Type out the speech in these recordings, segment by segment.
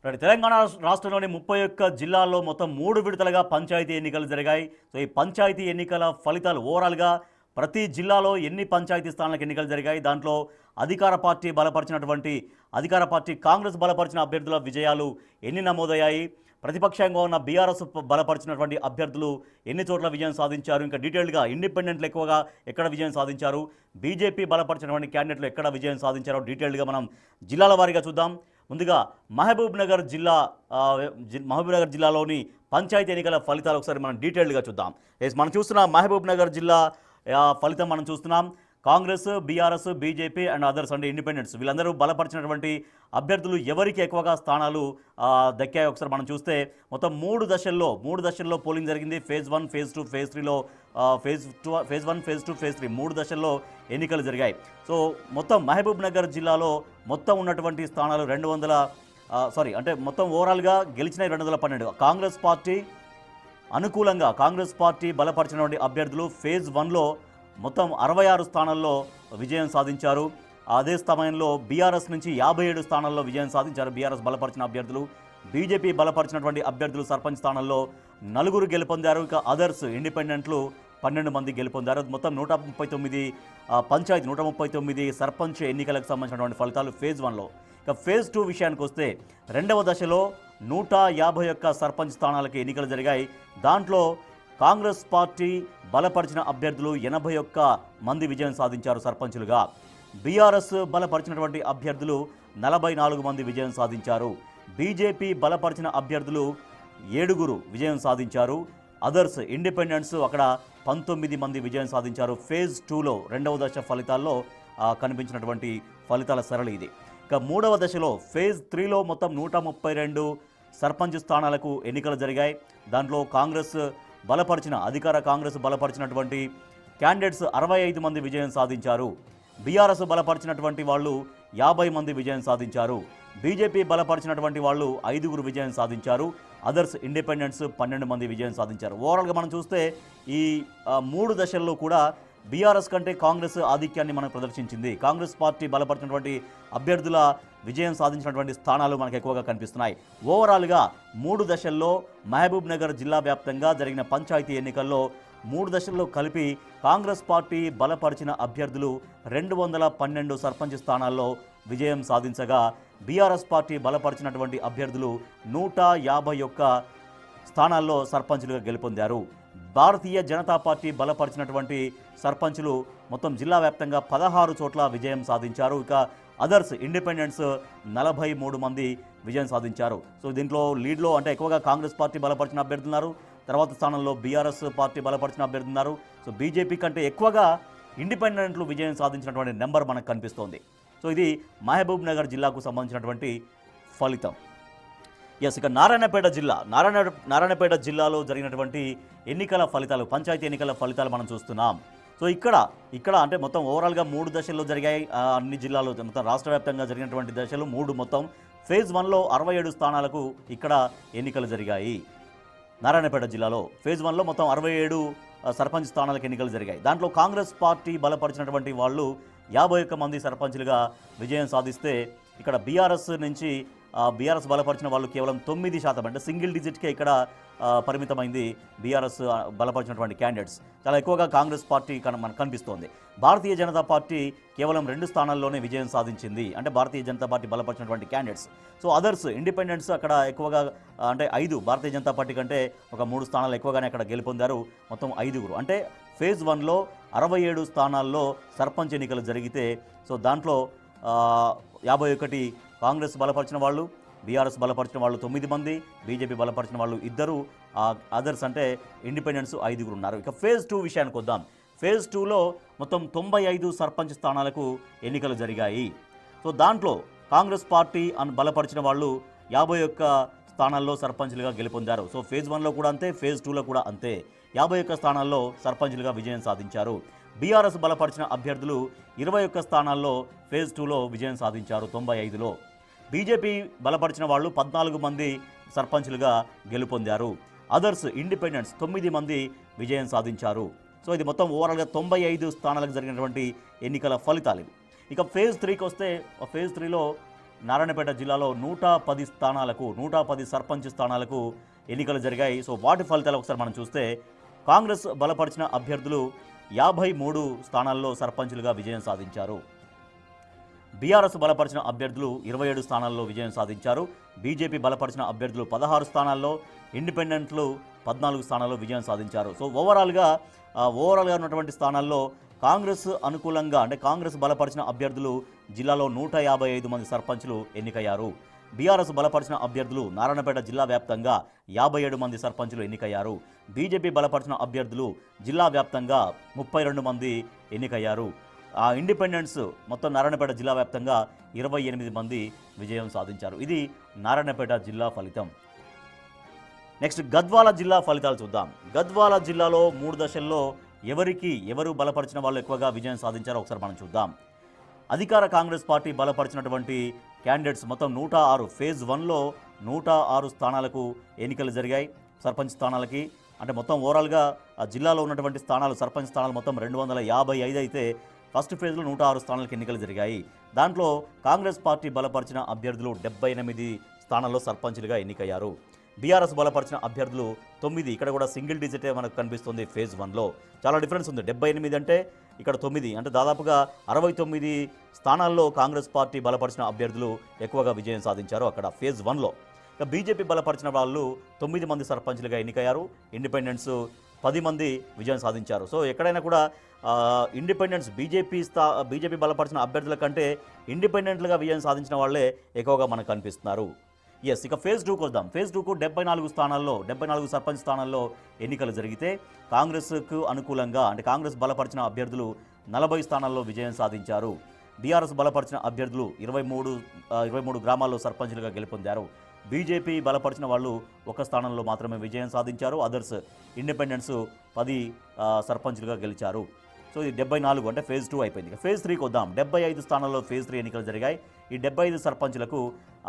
తెలంగాణ రాష్ట్రంలోని 31 జిల్లాల్లో మొత్తం 3 విడతలుగా పంచాయతీ ఎన్నికలు జరిగాయి. సో ఈ పంచాయతీ ఎన్నికల ఫలితాలు ఓవరాల్గా ప్రతి జిల్లాలో ఎన్ని పంచాయతీ స్థానాలకు ఎన్నికలు జరిగాయి, దాంట్లో అధికార పార్టీ కాంగ్రెస్ బలపరిచిన అభ్యర్థుల విజయాలు ఎన్ని నమోదయ్యాయి, ప్రతిపక్షంగా ఉన్న బీఆర్ఎస్ బలపరిచినటువంటి అభ్యర్థులు ఎన్ని చోట్ల విజయం సాధించారు, ఇంకా డీటెయిల్గా ఇండిపెండెంట్లు ఎక్కువగా ఎక్కడ విజయం సాధించారు, బీజేపీ బలపరిచినటువంటి క్యాండిడేట్లు ఎక్కడ విజయం సాధించారో డీటెయిల్గా మనం జిల్లాల వారీగా చూద్దాం. ముందుగా మహబూబ్ నగర్ జిల్లాలోని పంచాయతీ ఎన్నికల ఫలితాలు ఒకసారి మనం డీటెయిల్గా చూద్దాం. మనం చూస్తున్నాం మహబూబ్ నగర్ జిల్లా ఫలితం మనం చూస్తున్నాం. Congress, BRS, BJP and others అంటే ఇండిపెండెంట్స్ వీళ్ళందరూ బలపరిచినటువంటి అభ్యర్థులు ఎవరికి ఎక్కువగా స్థానాలు దక్కాయి ఒకసారి మనం చూస్తే మొత్తం మూడు దశల్లో పోలింగ్ జరిగింది. ఫేజ్ 1, ఫేజ్ 2, ఫేజ్ 3లో ఫేజ్ 1, ఫేజ్ 2, ఫేజ్ 3 3 దశల్లో ఎన్నికలు జరిగాయి. సో మొత్తం మహబూబ్ నగర్ జిల్లాలో మొత్తం ఉన్నటువంటి స్థానాలు మొత్తం ఓవరాల్గా గెలిచినవి 212. కాంగ్రెస్ పార్టీ అనుకూలంగా కాంగ్రెస్ పార్టీ బలపరిచినటువంటి అభ్యర్థులు ఫేజ్ 1లో మొత్తం 66 స్థానాల్లో విజయం సాధించారు. అదే సమయంలో బీఆర్ఎస్ నుంచి 57 స్థానాల్లో విజయం సాధించారు బీఆర్ఎస్ బలపరిచిన అభ్యర్థులు. బీజేపీ బలపరిచినటువంటి అభ్యర్థులు సర్పంచ్ స్థానంలో 4 గెలుపొందారు. ఇక అదర్స్ ఇండిపెండెంట్లు 12 మంది గెలుపొందారు. మొత్తం 139 సర్పంచ్ ఎన్నికలకు సంబంధించినటువంటి ఫలితాలు ఫేజ్ 1లో. ఇక ఫేజ్ 2 విషయానికి వస్తే రెండవ దశలో 151 సర్పంచ్ స్థానాలకి ఎన్నికలు జరిగాయి. దాంట్లో కాంగ్రెస్ పార్టీ బలపరిచిన అభ్యర్థులు 81 మంది విజయం సాధించారు సర్పంచులుగా. బీఆర్ఎస్ బలపరిచినటువంటి అభ్యర్థులు 44 మంది విజయం సాధించారు. బీజేపీ బలపరిచిన అభ్యర్థులు 7 విజయం సాధించారు. అదర్స్ ఇండిపెండెంట్స్ అక్కడ 19 మంది విజయం సాధించారు. ఫేజ్ 2లో రెండవ దశ ఫలితాల్లో కనిపించినటువంటి ఫలితాల సరళి ఇది. ఇక మూడవ దశలో ఫేజ్ 3లో మొత్తం 132 సర్పంచ్ స్థానాలకు ఎన్నికలు జరిగాయి. దాంట్లో అధికార కాంగ్రెస్ బలపరిచినటువంటి క్యాండిడేట్స్ 65 మంది విజయం సాధించారు. బీఆర్ఎస్ బలపరిచినటువంటి వాళ్ళు 50 మంది విజయం సాధించారు. బీజేపీ బలపరిచినటువంటి వాళ్ళు 5 విజయం సాధించారు. అదర్స్ ఇండిపెండెంట్స్ 12 మంది విజయం సాధించారు. ఓవరాల్గా మనం చూస్తే ఈ 3 దశల్లో కూడా బీఆర్ఎస్ కంటే కాంగ్రెస్ ఆధిక్యాన్ని మనం ప్రదర్శించింది. కాంగ్రెస్ పార్టీ బలపరిచినటువంటి అభ్యర్థుల విజయం సాధించినటువంటి స్థానాలు మనకు ఎక్కువగా కనిపిస్తున్నాయి. ఓవరాల్గా 3 దశల్లో మహబూబ్ నగర్ జిల్లా వ్యాప్తంగా జరిగిన పంచాయతీ ఎన్నికల్లో 3 దశల్లో కలిపి కాంగ్రెస్ పార్టీ బలపరిచిన అభ్యర్థులు 212 సర్పంచ్ స్థానాల్లో విజయం సాధించగా బీఆర్ఎస్ పార్టీ బలపరిచినటువంటి అభ్యర్థులు 151 స్థానాల్లో సర్పంచులుగా గెలుపొందారు. భారతీయ జనతా పార్టీ బలపరిచినటువంటి సర్పంచులు మొత్తం జిల్లా వ్యాప్తంగా 16 చోట్ల విజయం సాధించారు. ఇక అదర్స్ ఇండిపెండెంట్స్ 43 మంది విజయం సాధించారు. సో దీంట్లో లీడ్లో అంటే ఎక్కువగా కాంగ్రెస్ పార్టీ బలపరిచిన అభ్యర్థులున్నారు. తర్వాత స్థానంలో బీఆర్ఎస్ పార్టీ బలపరిచిన అభ్యర్థులున్నారు. సో బీజేపీ కంటే ఎక్కువగా ఇండిపెండెంట్లు విజయం సాధించినటువంటి నెంబర్ మనకు కనిపిస్తోంది. సో ఇది మహబూబ్ నగర్ జిల్లాకు సంబంధించినటువంటి ఫలితం. ఇక నారాయణపేట జిల్లాలో జరిగినటువంటి ఎన్నికల ఫలితాలు, పంచాయతీ ఎన్నికల ఫలితాలు మనం చూస్తున్నాం. సో ఇక్కడ అంటే మొత్తం ఓవరాల్గా 3 దశల్లో జరిగాయి. అన్ని జిల్లాలో మొత్తం రాష్ట్ర వ్యాప్తంగా జరిగినటువంటి దశలు 3 మొత్తం ఫేజ్ 1లో 67 స్థానాలకు ఇక్కడ ఎన్నికలు జరిగాయి. నారాయణపేట జిల్లాలో ఫేజ్ 1లో మొత్తం 67 సర్పంచ్ స్థానాలకు ఎన్నికలు జరిగాయి. దాంట్లో కాంగ్రెస్ పార్టీ బలపరిచినటువంటి వాళ్ళు 51 మంది సర్పంచ్లుగా విజయం సాధిస్తే ఇక్కడ బీఆర్ఎస్ బలపరిచిన వాళ్ళు కేవలం 9% అంటే సింగిల్ డిజిట్కే ఇక్కడ పరిమితమైంది బీఆర్ఎస్ బలపరిచినటువంటి క్యాండిడేట్స్. చాలా ఎక్కువగా కాంగ్రెస్ పార్టీ మనకు కనిపిస్తోంది. భారతీయ జనతా పార్టీ కేవలం 2 స్థానాల్లోనే విజయం సాధించింది, అంటే భారతీయ జనతా పార్టీ బలపరిచినటువంటి క్యాండిడేట్స్. సో అదర్స్ ఇండిపెండెంట్స్ అక్కడ ఎక్కువగా అంటే 5 భారతీయ జనతా పార్టీ కంటే ఒక 3 స్థానాలు ఎక్కువగానే అక్కడ గెలుపొందారు. మొత్తం 5 అంటే ఫేజ్ 1లో 67 స్థానాల్లో సర్పంచ్ ఎన్నికలు జరిగితే సో దాంట్లో 51 కాంగ్రెస్ బలపరిచిన వాళ్ళు, బీఆర్ఎస్ బలపరిచిన వాళ్ళు 9 మంది, బీజేపీ బలపరిచిన వాళ్ళు 2, అదర్స్ అంటే ఇండిపెండెంట్స్ 5 ఉన్నారు. ఇక ఫేజ్ 2 విషయానికి వద్దాం. ఫేజ్ 2లో మొత్తం 95 సర్పంచ్ స్థానాలకు ఎన్నికలు జరిగాయి. సో దాంట్లో కాంగ్రెస్ పార్టీ బలపరిచిన వాళ్ళు 51 స్థానాల్లో సర్పంచ్లుగా గెలుపొందారు. సో ఫేజ్ 1లో కూడా అంతే, ఫేజ్ 2లో కూడా అంతే 51 స్థానాల్లో సర్పంచ్లుగా విజయం సాధించారు. బీఆర్ఎస్ బలపరిచిన అభ్యర్థులు 21 స్థానాల్లో ఫేజ్ 2లో విజయం సాధించారు 95లో. బీజేపీ బలపరిచిన వాళ్ళు 14 మంది సర్పంచ్లుగా గెలుపొందారు. అదర్స్ ఇండిపెండెంట్స్ 9 మంది విజయం సాధించారు. సో ఇది మొత్తం ఓవరాల్గా 95 స్థానాలకు జరిగినటువంటి ఎన్నికల ఫలితాలు ఇవి. ఇక ఫేజ్ 3కి వస్తే ఫేజ్ 3లో నారాయణపేట జిల్లాలో 110 స్థానాలకు 110 సర్పంచ్ స్థానాలకు ఎన్నికలు జరిగాయి. సో వాటి ఫలితాలు ఒకసారి మనం చూస్తే కాంగ్రెస్ బలపరిచిన అభ్యర్థులు 53 స్థానాల్లో సర్పంచులుగా విజయం సాధించారు. బీఆర్ఎస్ బలపరిచిన అభ్యర్థులు 27 స్థానాల్లో విజయం సాధించారు. బీజేపీ బలపరిచిన అభ్యర్థులు 16 స్థానాల్లో, ఇండిపెండెంట్లు 14 స్థానాల్లో విజయం సాధించారు. సో ఓవరాల్గా ఉన్నటువంటి స్థానాల్లో కాంగ్రెస్ అనుకూలంగా అంటే కాంగ్రెస్ బలపరిచిన అభ్యర్థులు జిల్లాలో 155 మంది సర్పంచులు ఎన్నికయ్యారు. బీఆర్ఎస్ బలపరిచిన అభ్యర్థులు నారాయణపేట జిల్లా వ్యాప్తంగా 57 మంది సర్పంచులు ఎన్నికయ్యారు. బీజేపీ బలపరిచిన అభ్యర్థులు జిల్లా వ్యాప్తంగా 32 మంది ఎన్నికయ్యారు. ఇండిపెండెంట్స్ మొత్తం నారాయణపేట జిల్లా వ్యాప్తంగా 28 మంది విజయం సాధించారు. ఇది నారాయణపేట జిల్లా ఫలితం. నెక్స్ట్ గద్వాల జిల్లా ఫలితాలు చూద్దాం. గద్వాల జిల్లాలో 3 దశల్లో ఎవరు బలపరిచిన వాళ్ళు ఎక్కువగా విజయం సాధించారో ఒకసారి మనం చూద్దాం. అధికార కాంగ్రెస్ పార్టీ బలపరిచినటువంటి క్యాండిడేట్స్ మొత్తం 106 ఫేజ్ 1లో 106 స్థానాలకు ఎన్నికలు జరిగాయి. సర్పంచ్ స్థానాలకి అంటే మొత్తం ఓవరాల్గా ఆ జిల్లాలో ఉన్నటువంటి స్థానాలు సర్పంచ్ స్థానాలు మొత్తం 255 అయితే ఫస్ట్ ఫేజ్లో 106 స్థానాలకు ఎన్నికలు జరిగాయి. దాంట్లో కాంగ్రెస్ పార్టీ బలపరిచిన అభ్యర్థులు 78 స్థానాల్లో సర్పంచులుగా ఎన్నికయ్యారు. బీఆర్ఎస్ బలపరిచిన అభ్యర్థులు 9, ఇక్కడ కూడా సింగిల్ డిజిటే మనకు కనిపిస్తుంది ఫేజ్ 1లో. చాలా డిఫరెన్స్ ఉంది. 78 అంటే ఇక్కడ 9 అంటే దాదాపుగా 69 స్థానాల్లో కాంగ్రెస్ పార్టీ బలపరిచిన అభ్యర్థులు ఎక్కువగా విజయం సాధించారు అక్కడ ఫేజ్ 1లో. ఇక బీజేపీ బలపరిచిన వాళ్ళు 9 మంది సర్పంచులుగా ఎన్నికయ్యారు. ఇండిపెండెంట్స్ 10 మంది విజయం సాధించారు. సో ఎక్కడైనా కూడా ఇండిపెండెంట్స్ బీజేపీ బలపరిచిన అభ్యర్థుల కంటే ఇండిపెండెంట్లుగా విజయం సాధించిన వాళ్ళే ఎక్కువగా మనకు కనిపిస్తున్నారు. ఇక ఫేజ్ 2కు వద్దాం. ఫేజ్ 2కు 74 సర్పంచ్ స్థానాల్లో ఎన్నికలు జరిగితే కాంగ్రెస్కు అనుకూలంగా అంటే కాంగ్రెస్ బలపరిచిన అభ్యర్థులు 40 స్థానాల్లో విజయం సాధించారు. బీఆర్ఎస్ బలపరిచిన అభ్యర్థులు 23 గ్రామాల్లో సర్పంచులుగా గెలుపొందారు. బీజేపీ బలపరిచిన వాళ్ళు 1 స్థానంలో మాత్రమే విజయం సాధించారు. అదర్స్ ఇండిపెండెంట్స్ 10 సర్పంచులుగా గెలిచారు. సో ఇది 74 అంటే ఫేజ్ 2 అయిపోయింది. ఫేజ్ 3కి వద్దాం. 75 స్థానాల్లో ఫేజ్ 3 ఎన్నికలు జరిగాయి. ఈ 75 సర్పంచులకు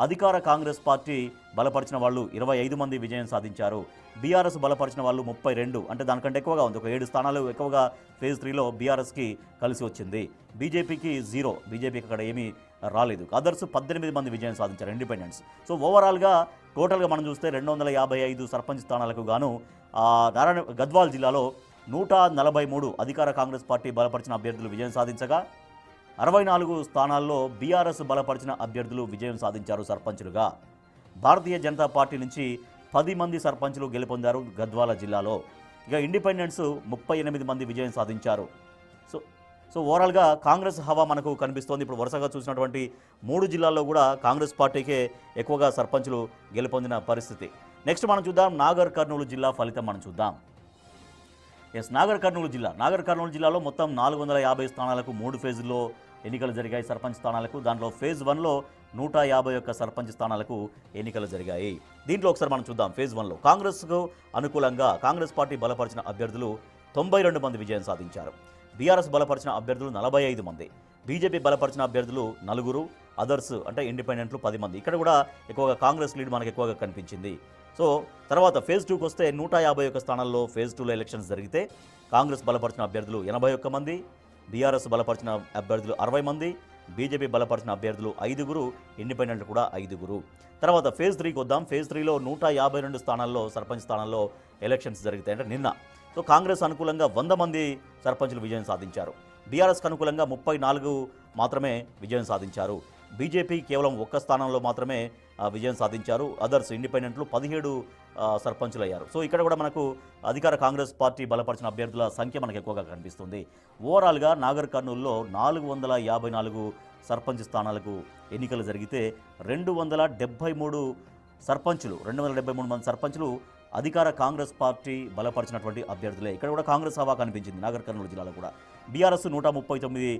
అధికార కాంగ్రెస్ పార్టీ బలపరిచిన వాళ్ళు 25 మంది విజయం సాధించారు. బీఆర్ఎస్ బలపరిచిన వాళ్ళు 32 అంటే దానికంటే ఎక్కువగా ఉంది. ఒక 7 స్థానాలు ఎక్కువగా ఫేజ్ 3లో బీఆర్ఎస్కి కలిసి వచ్చింది. బీజేపీకి 0, బీజేపీకి అక్కడ ఏమీ రాలేదు. అదర్స్ 18 మంది విజయం సాధించారు ఇండిపెండెంట్స్. సో ఓవరాల్గా టోటల్గా మనం చూస్తే 255 సర్పంచ్ స్థానాలకు గాను గద్వాల్ జిల్లాలో 143 అధికార కాంగ్రెస్ పార్టీ బలపరిచిన అభ్యర్థులు విజయం సాధించగా 64 స్థానాల్లో బీఆర్ఎస్ బలపరిచిన అభ్యర్థులు విజయం సాధించారు సర్పంచులుగా. భారతీయ జనతా పార్టీ నుంచి 10 మంది సర్పంచులు గెలుపొందారు గద్వాల జిల్లాలో. ఇక ఇండిపెండెంట్స్ 38 మంది విజయం సాధించారు. సో ఓవరాల్గా కాంగ్రెస్ హవా మనకు కనిపిస్తోంది. ఇప్పుడు వరుసగా చూసినటువంటి 3 జిల్లాల్లో కూడా కాంగ్రెస్ పార్టీకే ఎక్కువగా సర్పంచులు గెలుపొందిన పరిస్థితి. నెక్స్ట్ మనం చూద్దాం నాగర్ కర్నూలు జిల్లా ఫలితం మనం చూద్దాం. నాగర్ కర్నూలు జిల్లాలో మొత్తం 450 స్థానాలకు 3 ఫేజుల్లో ఎన్నికలు జరిగాయి సర్పంచ్ స్థానాలకు. దాంట్లో ఫేజ్ 1లో 151 సర్పంచ్ స్థానాలకు ఎన్నికలు జరిగాయి. దీంట్లో ఒకసారి మనం చూద్దాం. ఫేజ్ 1లో కాంగ్రెస్కు అనుకూలంగా కాంగ్రెస్ పార్టీ బలపరిచిన అభ్యర్థులు 92 మంది విజయం సాధించారు. బీఆర్ఎస్ బలపరిచిన అభ్యర్థులు 45 మంది, బీజేపీ బలపరిచిన అభ్యర్థులు 4, అదర్స్ అంటే ఇండిపెండెంట్లు 10 మంది. ఇక్కడ కూడా ఎక్కువగా కాంగ్రెస్ లీడ్ మనకు ఎక్కువగా కనిపించింది. సో తర్వాత ఫేజ్ 2కి వస్తే 151 స్థానాల్లో ఫేజ్ 2లో ఎలక్షన్స్ జరిగితే కాంగ్రెస్ బలపరిచిన అభ్యర్థులు 81 మంది, బీఆర్ఎస్ బలపరిచిన అభ్యర్థులు 60 మంది, బీజేపీ బలపరిచిన అభ్యర్థులు 5, ఇండిపెండెంట్లు కూడా 5. తర్వాత ఫేజ్ 3కి వద్దాం. ఫేజ్ 3లో 152 స్థానాల్లో సర్పంచ్ స్థానాల్లో ఎలక్షన్స్ జరిగితే అంటే నిన్న. సో కాంగ్రెస్ అనుకూలంగా 100 మంది సర్పంచులు విజయం సాధించారు. బీఆర్ఎస్కి అనుకూలంగా 34 మాత్రమే విజయం సాధించారు. బీజేపీ కేవలం 1 స్థానంలో మాత్రమే విజయం సాధించారు. అదర్స్ ఇండిపెండెంట్లు 17 సర్పంచులు అయ్యారు. సో ఇక్కడ కూడా మనకు అధికార కాంగ్రెస్ పార్టీ బలపరిచిన అభ్యర్థుల సంఖ్య మనకు ఎక్కువగా కనిపిస్తుంది. ఓవరాల్గా నాగర్ కర్నూలులో 454 సర్పంచ్ స్థానాలకు ఎన్నికలు జరిగితే 273 మంది సర్పంచులు అధికార కాంగ్రెస్ పార్టీ బలపరిచినటువంటి అభ్యర్థులే. ఇక్కడ కూడా కాంగ్రెస్ హవా కనిపించింది నాగర్ కర్నూలు జిల్లాలో కూడా. బీఆర్ఎస్ 139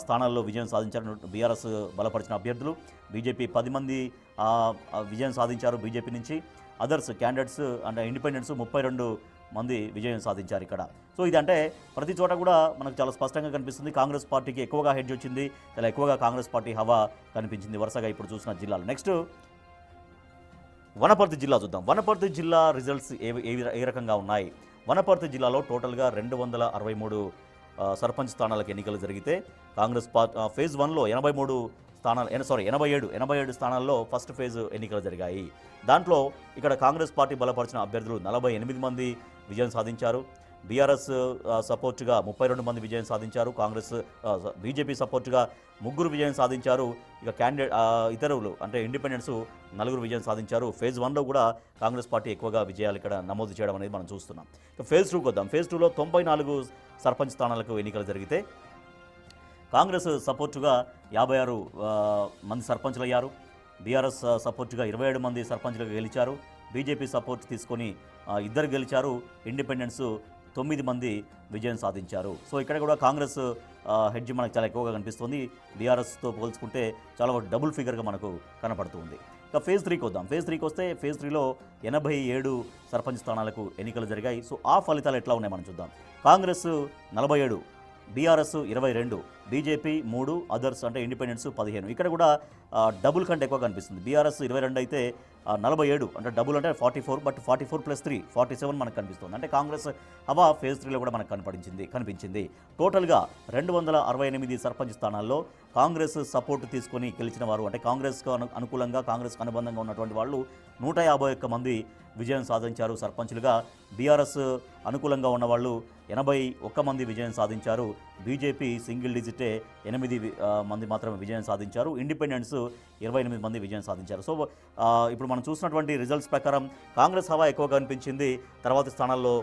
స్థానాల్లో విజయం సాధించారు బీఆర్ఎస్ బలపరిచిన అభ్యర్థులు. బీజేపీ 10 మంది విజయం సాధించారు బీజేపీ నుంచి. అదర్స్ క్యాండిడేట్స్ అంటే ఇండిపెండెంట్స్ 32 మంది విజయం సాధించారు ఇక్కడ. సో ఇదంటే ప్రతి చోట కూడా మనకు చాలా స్పష్టంగా కనిపిస్తుంది. కాంగ్రెస్ పార్టీకి ఎక్కువగా హెడ్జ్ వచ్చింది, చాలా ఎక్కువగా కాంగ్రెస్ పార్టీ హవా కనిపించింది వరుసగా ఇప్పుడు చూసిన జిల్లాలు. నెక్స్ట్ వనపర్తి జిల్లా చూద్దాం. వనపర్తి జిల్లా రిజల్ట్స్ ఏ రకంగా ఉన్నాయి? వనపర్తి జిల్లాలో టోటల్గా 263 సర్పంచ్ స్థానాలకు ఎన్నికలు జరిగితే కాంగ్రెస్ పార్టీ ఫేజ్ 1లో 83 స్థానాలు 87 స్థానాల్లో ఫస్ట్ ఫేజ్ ఎన్నికలు జరిగాయి. దాంట్లో ఇక్కడ కాంగ్రెస్ పార్టీ బలపరిచిన అభ్యర్థులు 48 మంది విజయం సాధించారు. బీఆర్ఎస్ సపోర్టుగా 32 మంది విజయం సాధించారు. బీజేపీ సపోర్టుగా 3 విజయం సాధించారు. ఇక ఇతరులు అంటే ఇండిపెండెన్స్ 4 విజయం సాధించారు. ఫేజ్ 1లో కూడా కాంగ్రెస్ పార్టీ ఎక్కువగా విజయాలు ఇక్కడ నమోదు చేయడం అనేది మనం చూస్తున్నాం. ఇక ఫేజ్ 2కి వద్దాం. ఫేజ్ 2లో 94 సర్పంచ్ స్థానాలకు ఎన్నికలు జరిగితే కాంగ్రెస్ సపోర్టుగా 56 మంది సర్పంచులు అయ్యారు. బీఆర్ఎస్ సపోర్టుగా 27 మంది సర్పంచులుగా గెలిచారు. బీజేపీ సపోర్ట్ తీసుకొని 2 గెలిచారు. ఇండిపెండెన్స్ 9 మంది విజయం సాధించారు. సో ఇక్కడ కూడా కాంగ్రెస్ హెడ్జ్ మనకు చాలా ఎక్కువగా కనిపిస్తుంది. బీఆర్ఎస్తో పోల్చుకుంటే చాలా డబుల్ ఫిగర్గా మనకు కనపడుతుంది. ఇక ఫేజ్ 3కి వద్దాం. ఫేజ్ 3కి వస్తే ఫేజ్ 3లో 87 సర్పంచ్ స్థానాలకు ఎన్నికలు జరిగాయి. సో ఆ ఫలితాలు ఎట్లా ఉన్నాయి మనం చూద్దాం. కాంగ్రెస్ 47, బీఆర్ఎస్ 22, బీజేపీ 3, అదర్స్ అంటే ఇండిపెండెన్స్ 15. ఇక్కడ కూడా డబుల్ కంటే ఎక్కువ కనిపిస్తుంది. బీఆర్ఎస్ 22 అయితే 47 అంటే డబుల్ అంటే 44, బట్ 44 + 3 47 మనకు కనిపిస్తుంది. అంటే కాంగ్రెస్ హవా ఫేజ్ 3లో కూడా మనకు కనిపించింది. టోటల్గా 268 సర్పంచ్ స్థానాల్లో కాంగ్రెస్ సపోర్ట్ తీసుకొని గెలిచిన వారు అంటే కాంగ్రెస్కు అనుకూలంగా కాంగ్రెస్కు అనుబంధంగా ఉన్నటువంటి వాళ్ళు 151 మంది విజయం సాధించారు సర్పంచులుగా. బీఆర్ఎస్ అనుకూలంగా ఉన్నవాళ్ళు 81 మంది విజయం సాధించారు. బీజేపీ సింగిల్ డిజిటే 8 మంది మాత్రమే విజయం సాధించారు. ఇండిపెండెన్స్ 28 మంది విజయం సాధించారు. సో ఇప్పుడు మనం చూసినటువంటి రిజల్ట్స్ ప్రకారం కాంగ్రెస్ హవా ఎక్కువగా అనిపించింది. తర్వాతి స్థానాల్లో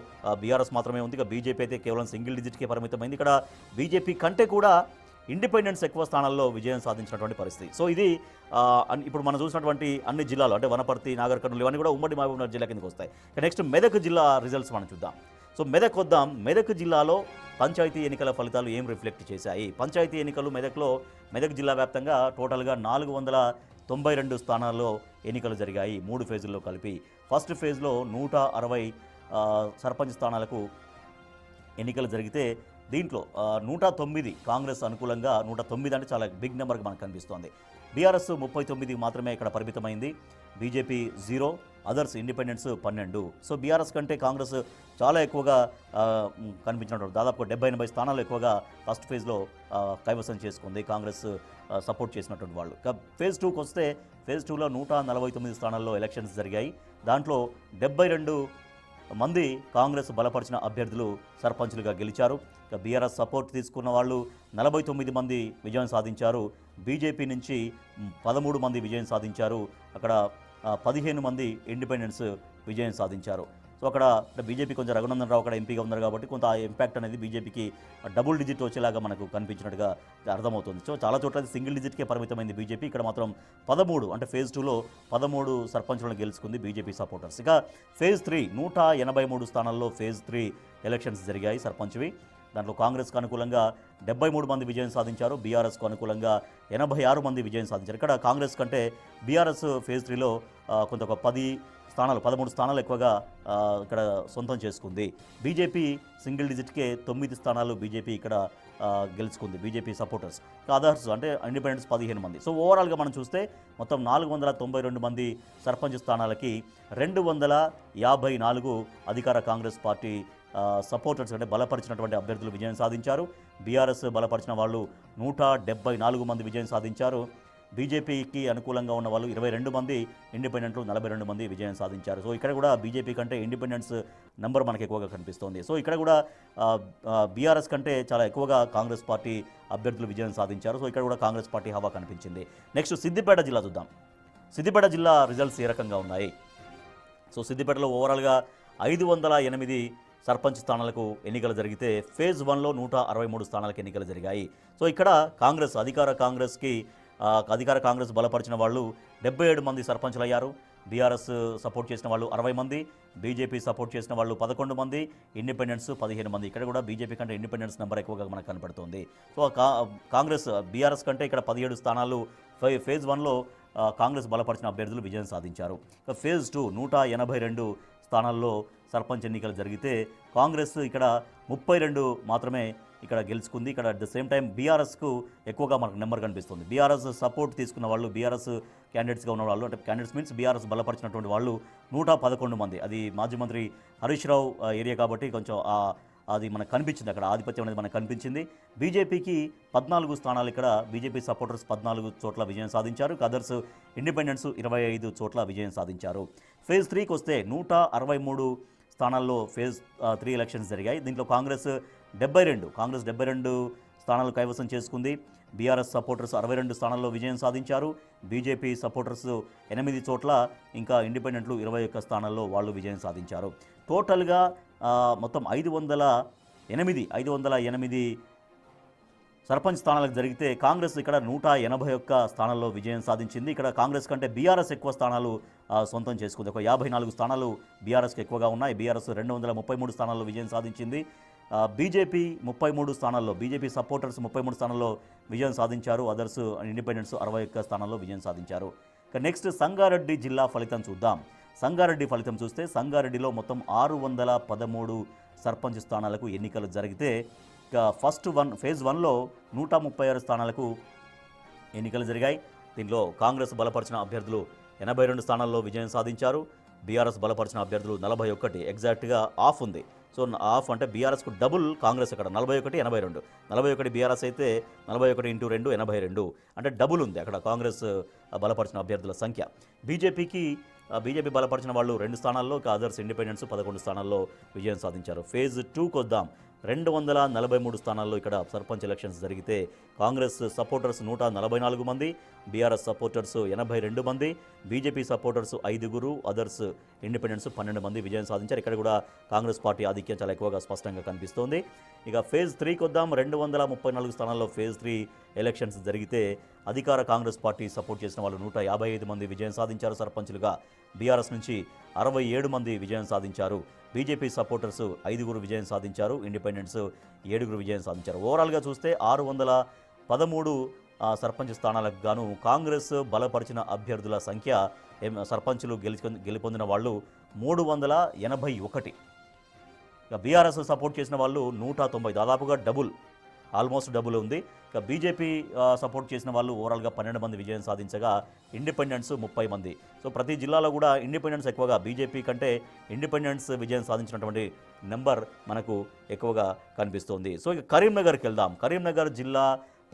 బీఆర్ఎస్ మాత్రమే ఉంది. ఇక బీజేపీ అయితే కేవలం సింగిల్ డిజిట్కే పరిమితమైంది. ఇక్కడ బీజేపీ కంటే కూడా ఇండిపెండెన్స్ ఎక్కువ స్థానాల్లో విజయం సాధించినటువంటి పరిస్థితి. సో ఇది ఇప్పుడు మనం చూసినటువంటి అన్ని జిల్లాలు అంటే వనపర్తి, నాగర్ కర్నూలు ఇవన్నీ కూడా ఉమ్మడి మహబూబ్నగర్ జిల్లా కిందకి వస్తాయి. నెక్స్ట్ మెదక్ జిల్లా రిజల్ట్స్ మనం చూద్దాం. సో మెదక్ వద్దాం. మెదక్ జిల్లాలో పంచాయతీ ఎన్నికల ఫలితాలు ఏం రిఫ్లెక్ట్ చేశాయి? పంచాయతీ ఎన్నికలు మెదక్ జిల్లా వ్యాప్తంగా టోటల్గా 492 స్థానాల్లో ఎన్నికలు జరిగాయి 3 ఫేజుల్లో కలిపి. ఫస్ట్ ఫేజ్లో 160 సర్పంచ్ స్థానాలకు ఎన్నికలు జరిగితే దీంట్లో 109 కాంగ్రెస్ అనుకూలంగా 109 అంటే చాలా బిగ్ నెంబర్గా మనకు కనిపిస్తోంది. బీఆర్ఎస్ 39 మాత్రమే ఇక్కడ పరిమితమైంది. BJP 0, others independents 12. So BRS కంటే కాంగ్రెస్ చాలా ఎక్కువగా కనిపించినటువంటి దాదాపు 70-80 స్థానాలు ఎక్కువగా ఫస్ట్ ఫేజ్లో కైవసం చేసుకుంది కాంగ్రెస్ సపోర్ట్ చేసినటువంటి వాళ్ళు. ఫేజ్ 2కి వస్తే ఫేజ్ 2లో 149 స్థానాల్లో ఎలక్షన్స్ జరిగాయి. దాంట్లో 72 మంది కాంగ్రెస్ బలపరిచిన అభ్యర్థులు సర్పంచులుగా గెలిచారు. ఇక బీఆర్ఎస్ సపోర్ట్ తీసుకున్న వాళ్ళు 49 మంది విజయం సాధించారు. బీజేపీ నుంచి 13 మంది విజయం సాధించారు. అక్కడ 15 మంది ఇండిపెండెన్స్ విజయం సాధించారు. సో అక్కడ బీజేపీ కొంచెం రఘునందన్ రావు అక్కడ ఎంపీగా ఉన్నారు కాబట్టి కొంత ఆ ఇంపాక్ట్ అనేది బీజేపీకి డబుల్ డిజిట్ వచ్చేలాగా మనకు కనిపించినట్టుగా అర్థమవుతుంది. సో చాలా చోట్ల సింగిల్ డిజిట్కే పరిమితమైంది బీజేపీ. ఇక్కడ మాత్రం 13 అంటే ఫేజ్ 2లో 13 సర్పంచులను గెలుచుకుంది బీజేపీ సపోర్టర్స్. ఇక ఫేజ్ 3 183 స్థానాల్లో ఫేజ్ 3 ఎలక్షన్స్ జరిగాయి సర్పంచ్వి. దాంట్లో కాంగ్రెస్కు అనుకూలంగా 73 మంది విజయం సాధించారు. బీఆర్ఎస్కు అనుకూలంగా 86 మంది విజయం సాధించారు. ఇక్కడ కాంగ్రెస్ కంటే బీఆర్ఎస్ ఫేజ్ 3లో కొంత 13 స్థానాలు ఎక్కువగా ఇక్కడ సొంతం చేసుకుంది. బీజేపీ సింగిల్ డిజిట్కే 9 స్థానాలు బీజేపీ ఇక్కడ గెలుచుకుంది బీజేపీ సపోర్టర్స్. అదర్స్ అంటే ఇండిపెండెన్స్ 15 మంది. సో ఓవరాల్గా మనం చూస్తే మొత్తం 492 మంది సర్పంచ్ స్థానాలకి 254 అధికార కాంగ్రెస్ పార్టీ సపోర్టర్స్ అంటే బలపరిచినటువంటి అభ్యర్థులు విజయం సాధించారు. బీఆర్ఎస్ బలపరిచిన వాళ్ళు 174 మంది విజయం సాధించారు. బీజేపీకి అనుకూలంగా ఉన్న వాళ్ళు 22 మంది, ఇండిపెండెంట్లు 42 మంది విజయం సాధించారు. సో ఇక్కడ కూడా బీజేపీ కంటే ఇండిపెండెన్స్ నెంబర్ మనకు ఎక్కువగా కనిపిస్తోంది. సో ఇక్కడ కూడా బీఆర్ఎస్ కంటే చాలా ఎక్కువగా కాంగ్రెస్ పార్టీ అభ్యర్థులు విజయం సాధించారు. సో ఇక్కడ కూడా కాంగ్రెస్ పార్టీ హవా కనిపించింది. నెక్స్ట్ సిద్దిపేట జిల్లా చూద్దాం. సిద్దిపేట జిల్లా రిజల్ట్స్ ఏ రకంగా ఉన్నాయి? సో సిద్దిపేటలో ఓవరాల్గా 508 సర్పంచ్ స్థానాలకు ఎన్నికలు జరిగితే ఫేజ్ 1లో 163 స్థానాలకు ఎన్నికలు జరిగాయి. సో ఇక్కడ అధికార కాంగ్రెస్ బలపరిచిన వాళ్ళు 77 మంది సర్పంచులు అయ్యారు. బీఆర్ఎస్ సపోర్ట్ చేసిన వాళ్ళు 60 మంది, బీజేపీ సపోర్ట్ చేసిన వాళ్ళు 11 మంది, ఇండిపెండెన్స్ 15 మంది. ఇక్కడ కూడా బీజేపీ కంటే ఇండిపెండెన్స్ నెంబర్ ఎక్కువగా మనకు కనపడుతుంది. సో కాంగ్రెస్ బీఆర్ఎస్ కంటే ఇక్కడ 17 స్థానాలు ఫేజ్ 1లో కాంగ్రెస్ బలపరిచిన అభ్యర్థులు విజయం సాధించారు. ఇక ఫేజ్ 2 182 స్థానాల్లో సర్పంచ్ ఎన్నికలు జరిగితే కాంగ్రెస్ ఇక్కడ 32 మాత్రమే ఇక్కడ గెలుచుకుంది. ఇక్కడ అట్ ద సేమ్ టైం బీఆర్ఎస్కు ఎక్కువగా మనకు నెంబర్ కనిపిస్తుంది. బీఆర్ఎస్ సపోర్ట్ తీసుకున్న వాళ్ళు, బీఆర్ఎస్ క్యాండిడేట్స్గా ఉన్న వాళ్ళు, అంటే క్యాండిడేట్స్ మీన్స్ బీఆర్ఎస్ బలపరిచినటువంటి వాళ్ళు 111 మంది. అది మాజీ మంత్రి హరీష్ రావు ఏరియా కాబట్టి కొంచెం అది మనకు కనిపించింది, అక్కడ ఆధిపత్యం అనేది మనకు కనిపించింది. బీజేపీకి 14 స్థానాలు, ఇక్కడ బీజేపీ సపోర్టర్స్ 14 చోట్ల విజయం సాధించారు. అదర్స్ ఇండిపెండెంట్స్ 25 చోట్ల విజయం సాధించారు. ఫేజ్ 3కి వస్తే 163 స్థానాల్లో ఫేజ్ 3 ఎలక్షన్స్ జరిగాయి. దీంట్లో కాంగ్రెస్ 72 స్థానాలు కైవసం చేసుకుంది. బీఆర్ఎస్ సపోర్టర్స్ 62 స్థానాల్లో విజయం సాధించారు. బీజేపీ సపోర్టర్స్ 8 చోట్ల, ఇంకా ఇండిపెండెంట్లు 21 స్థానాల్లో వాళ్ళు విజయం సాధించారు. టోటల్గా మొత్తం 508 సర్పంచ్ స్థానాలకు జరిగితే కాంగ్రెస్ ఇక్కడ 181 స్థానాల్లో విజయం సాధించింది. ఇక్కడ కాంగ్రెస్ కంటే బీఆర్ఎస్ ఎక్కువ స్థానాలు సొంతం చేసుకుంది. ఒక 54 స్థానాలు బీఆర్ఎస్కి ఎక్కువగా ఉన్నాయి. బీఆర్ఎస్ 233 స్థానాల్లో విజయం సాధించింది. బీజేపీ 33 స్థానాల్లో, బీజేపీ సపోర్టర్స్ 33 స్థానాల్లో విజయం సాధించారు. అదర్స్ ఇండిపెండెంట్స్ 61 స్థానాల్లో విజయం సాధించారు. ఇక నెక్స్ట్ సంగారెడ్డి జిల్లా ఫలితం చూద్దాం. సంగారెడ్డి ఫలితం చూస్తే సంగారెడ్డిలో మొత్తం 613 సర్పంచ్ స్థానాలకు ఎన్నికలు జరిగితే ఇక ఫేజ్ 1లో 136 స్థానాలకు ఎన్నికలు జరిగాయి. దీనిలో కాంగ్రెస్ బలపరిచిన అభ్యర్థులు 82 స్థానాల్లో విజయం సాధించారు. బీఆర్ఎస్ బలపరిచిన అభ్యర్థులు 41, ఎగ్జాక్ట్గా ఆఫ్ ఉంది. సో ఆఫ్ అంటే బీఆర్ఎస్కు డబుల్ కాంగ్రెస్, అక్కడ 41, 82. 41 బీఆర్ఎస్ అయితే 41 × 2 82, అంటే డబుల్ ఉంది అక్కడ కాంగ్రెస్ బలపరిచిన అభ్యర్థుల సంఖ్య. బీజేపీ బలపరిచిన వాళ్ళు 2 స్థానాల్లో, అదర్స్ ఇండిపెండెంట్స్ 11 స్థానాల్లో విజయం సాధించారు. ఫేజ్ 2కి వద్దాం. 243 స్థానాల్లో ఇక్కడ సర్పంచ్ ఎలక్షన్స్ జరిగితే కాంగ్రెస్ సపోర్టర్స్ 144 మంది, బీఆర్ఎస్ సపోర్టర్స్ 82 మంది, బీజేపీ సపోర్టర్స్ 5, అదర్స్ ఇండిపెండెంట్స్ 12 మంది విజయం సాధించారు. ఇక్కడ కూడా కాంగ్రెస్ పార్టీ ఆధిక్యం చాలా ఎక్కువగా స్పష్టంగా కనిపిస్తోంది. ఇక ఫేజ్ 3కి వద్దాం. 234 స్థానాల్లో ఫేజ్ 3 ఎలక్షన్స్ జరిగితే అధికార కాంగ్రెస్ పార్టీ సపోర్ట్ చేసిన వాళ్ళు 155 మంది విజయం సాధించారు సర్పంచులుగా. బీఆర్ఎస్ నుంచి 67 మంది విజయం సాధించారు. బీజేపీ సపోర్టర్స్ 5 విజయం సాధించారు. ఇండిపెండెంట్స్ 7 విజయం సాధించారు. ఓవరాల్గా చూస్తే 613 సర్పంచ్ స్థానాలకు గాను కాంగ్రెస్ బలపరిచిన అభ్యర్థుల సంఖ్య, సర్పంచులు గెలుపొందిన వాళ్ళు 381. ఇక బీఆర్ఎస్ సపోర్ట్ చేసిన వాళ్ళు 190, దాదాపుగా ఆల్మోస్ట్ డబుల్ ఉంది. ఇక బీజేపీ సపోర్ట్ చేసిన వాళ్ళు ఓవరాల్గా 12 మంది విజయం సాధించగా ఇండిపెండెంట్స్ 30 మంది. సో ప్రతి జిల్లాలో కూడా ఇండిపెండెంట్స్ ఎక్కువగా, బీజేపీ కంటే ఇండిపెండెంట్స్ విజయం సాధించినటువంటి నెంబర్ మనకు ఎక్కువగా కనిపిస్తోంది. సో ఇక కరీంనగర్కి వెళ్దాం. కరీంనగర్ జిల్లా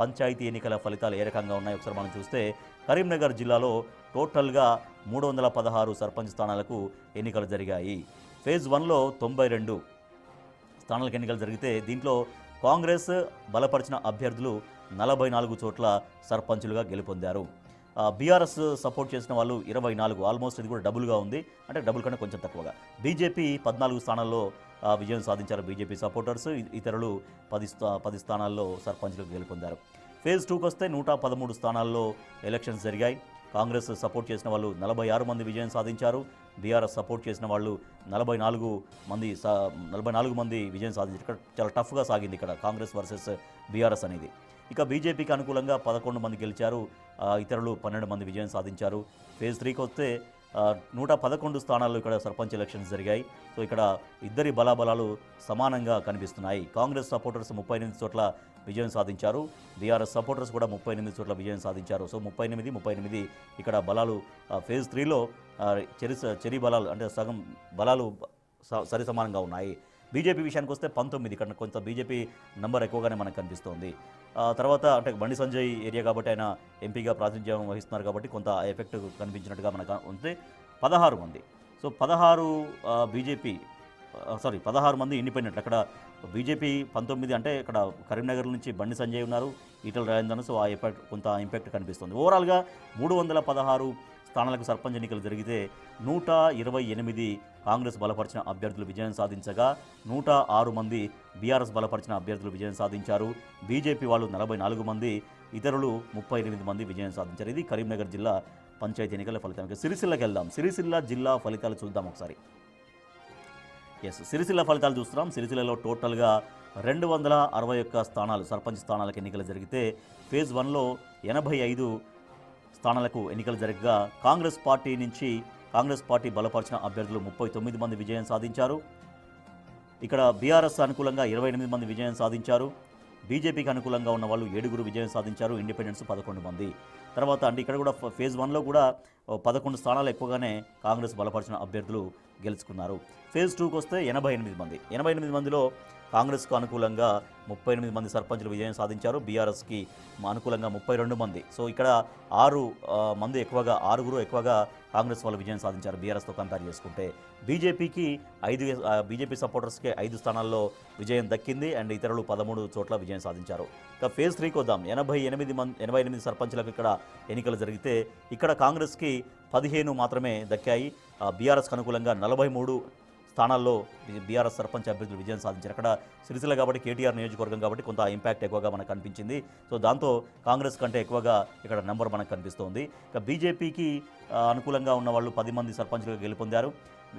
పంచాయతీ ఎన్నికల ఫలితాలు ఏ రకంగా ఉన్నాయి ఒకసారి మనం చూస్తే, కరీంనగర్ జిల్లాలో టోటల్గా 316 సర్పంచ్ స్థానాలకు ఎన్నికలు జరిగాయి. ఫేజ్ 1లో 92 స్థానాలకు ఎన్నికలు జరిగితే దీంట్లో కాంగ్రెస్ బలపరిచిన అభ్యర్థులు 44 చోట్ల సర్పంచులుగా గెలుపొందారు. బీఆర్ఎస్ సపోర్ట్ చేసిన వాళ్ళు 24, ఆల్మోస్ట్ ఇది కూడా డబుల్గా ఉంది, అంటే డబుల్ కన్నా కొంచెం తక్కువగా. బీజేపీ 14 స్థానాల్లో విజయం సాధించారు బీజేపీ సపోర్టర్స్, ఇతరులు 10 స్థానాల్లో సర్పంచులకు గెలుపొందారు. ఫేజ్ 2కి వస్తే 113 స్థానాల్లో ఎలక్షన్స్ జరిగాయి. కాంగ్రెస్ సపోర్ట్ చేసిన వాళ్ళు 46 మంది విజయం సాధించారు. బీఆర్ఎస్ సపోర్ట్ చేసిన వాళ్ళు 44 మంది విజయం సాధించారు. ఇక్కడ చాలా టఫ్గా సాగింది ఇక్కడ కాంగ్రెస్ వర్సెస్ బీఆర్ఎస్ అనేది. ఇక బీజేపీకి అనుకూలంగా 11 మంది గెలిచారు, ఇతరులు 12 మంది విజయం సాధించారు. ఫేజ్ 3కి వస్తే 111 స్థానాల్లో ఇక్కడ సర్పంచ్ ఎలక్షన్స్ జరిగాయి. సో ఇక్కడ ఇద్దరి బలాబలాలు సమానంగా కనిపిస్తున్నాయి. కాంగ్రెస్ సపోర్టర్స్ 38 చోట్ల విజయం సాధించారు. బీఆర్ఎస్ సపోర్టర్స్ కూడా 38 చోట్ల విజయం సాధించారు. సో 38 ఇక్కడ బలాలు ఫేజ్ 3లో చెరి బలాలు, అంటే సగం బలాలు సరి సమానంగా ఉన్నాయి. బీజేపీ విషయానికి వస్తే 19, ఇక్కడ కొంత బీజేపీ నంబర్ ఎక్కువగానే మనకు కనిపిస్తోంది. తర్వాత అంటే బండి సంజయ్ ఏరియా కాబట్టి ఆయన ఎంపీగా ప్రాతినిధ్యం వహిస్తున్నారు కాబట్టి కొంత ఎఫెక్ట్ కనిపించినట్టుగా మనకు ఉంది. 16 మంది, సో 16 మంది ఇండిపెండెంట్. అక్కడ బీజేపీ 19, అంటే ఇక్కడ కరీంనగర్ నుంచి బండి సంజయ్ ఉన్నారు, ఈటల రాజేందర్. సో ఆ ఎఫెక్ట్ కొంత ఇంపాక్ట్ కనిపిస్తుంది. ఓవరాల్గా 316 స్థానాలకు సర్పంచ్ ఎన్నికలు జరిగితే 128 కాంగ్రెస్ బలపరిచిన అభ్యర్థులు విజయం సాధించగా 106 మంది బీఆర్ఎస్ బలపరిచిన అభ్యర్థులు విజయం సాధించారు. బీజేపీ వాళ్ళు 44 మంది, ఇతరులు 38 మంది విజయం సాధించారు. ఇది కరీంనగర్ జిల్లా పంచాయతీ ఎన్నికల ఫలితానికి. సిరిసిల్లకి వెళ్దాం. సిరిసిల్ల జిల్లా ఫలితాలు చూద్దాం ఒకసారి. సిరిసిల్ల ఫలితాలు చూస్తున్నాం. సిరిసిల్లలో టోటల్గా 261 స్థానాలు సర్పంచ్ స్థానాలకు ఎన్నికలు జరిగితే ఫేజ్ 1లో 85 స్థానాలకు ఎన్నికలు జరగగా కాంగ్రెస్ పార్టీ బలపరిచిన అభ్యర్థులు 39 మంది విజయం సాధించారు. ఇక్కడ బీఆర్ఎస్ అనుకూలంగా 28 మంది విజయం సాధించారు. బీజేపీకి అనుకూలంగా ఉన్న వాళ్ళు 7 విజయం సాధించారు. ఇండిపెండెంట్స్ 11 మంది. తర్వాత అంటే ఇక్కడ కూడా ఫేజ్ 1లో కూడా 11 స్థానాలు ఎక్కువగానే కాంగ్రెస్ బలపరిచిన అభ్యర్థులు గెలుచుకున్నారు. ఫేజ్ 2కి వస్తే 88 మంది. 88 మందిలో కాంగ్రెస్కు అనుకూలంగా 38 మంది సర్పంచులు విజయం సాధించారు. బీఆర్ఎస్కి అనుకూలంగా 32 మంది. సో ఇక్కడ 6 మంది ఎక్కువగా, 6గురు ఎక్కువగా కాంగ్రెస్ వాళ్ళు విజయం సాధించారు బీఆర్ఎస్తో కంపేర్ చేసుకుంటే. బీజేపీకి బీజేపీ సపోర్టర్స్కే 5 స్థానాల్లో విజయం దక్కింది అండ్ ఇతరులు 13 చోట్ల విజయం సాధించారు. ఇక ఫేజ్ 3కి వద్దాం. 88 సర్పంచులకు ఇక్కడ ఎన్నికలు జరిగితే ఇక్కడ కాంగ్రెస్కి 15 మాత్రమే దక్కాయి. బీఆర్ఎస్కి అనుకూలంగా 43 స్థానాల్లో బీఆర్ఎస్ సర్పంచ్ అభ్యర్థులు విజయం సాధించారు. అక్కడ సిరిసిల్ల కాబట్టి కేటీఆర్ నియోజకవర్గం కాబట్టి కొంత ఇంపాక్ట్ ఎక్కువగా మనకు కనిపించింది. సో దాంతో కాంగ్రెస్ కంటే ఎక్కువగా ఇక్కడ నెంబర్ మనకు కనిపిస్తోంది. ఇక బీజేపీకి అనుకూలంగా ఉన్న వాళ్ళు 10 మంది సర్పంచ్లుగా గెలుపొందారు,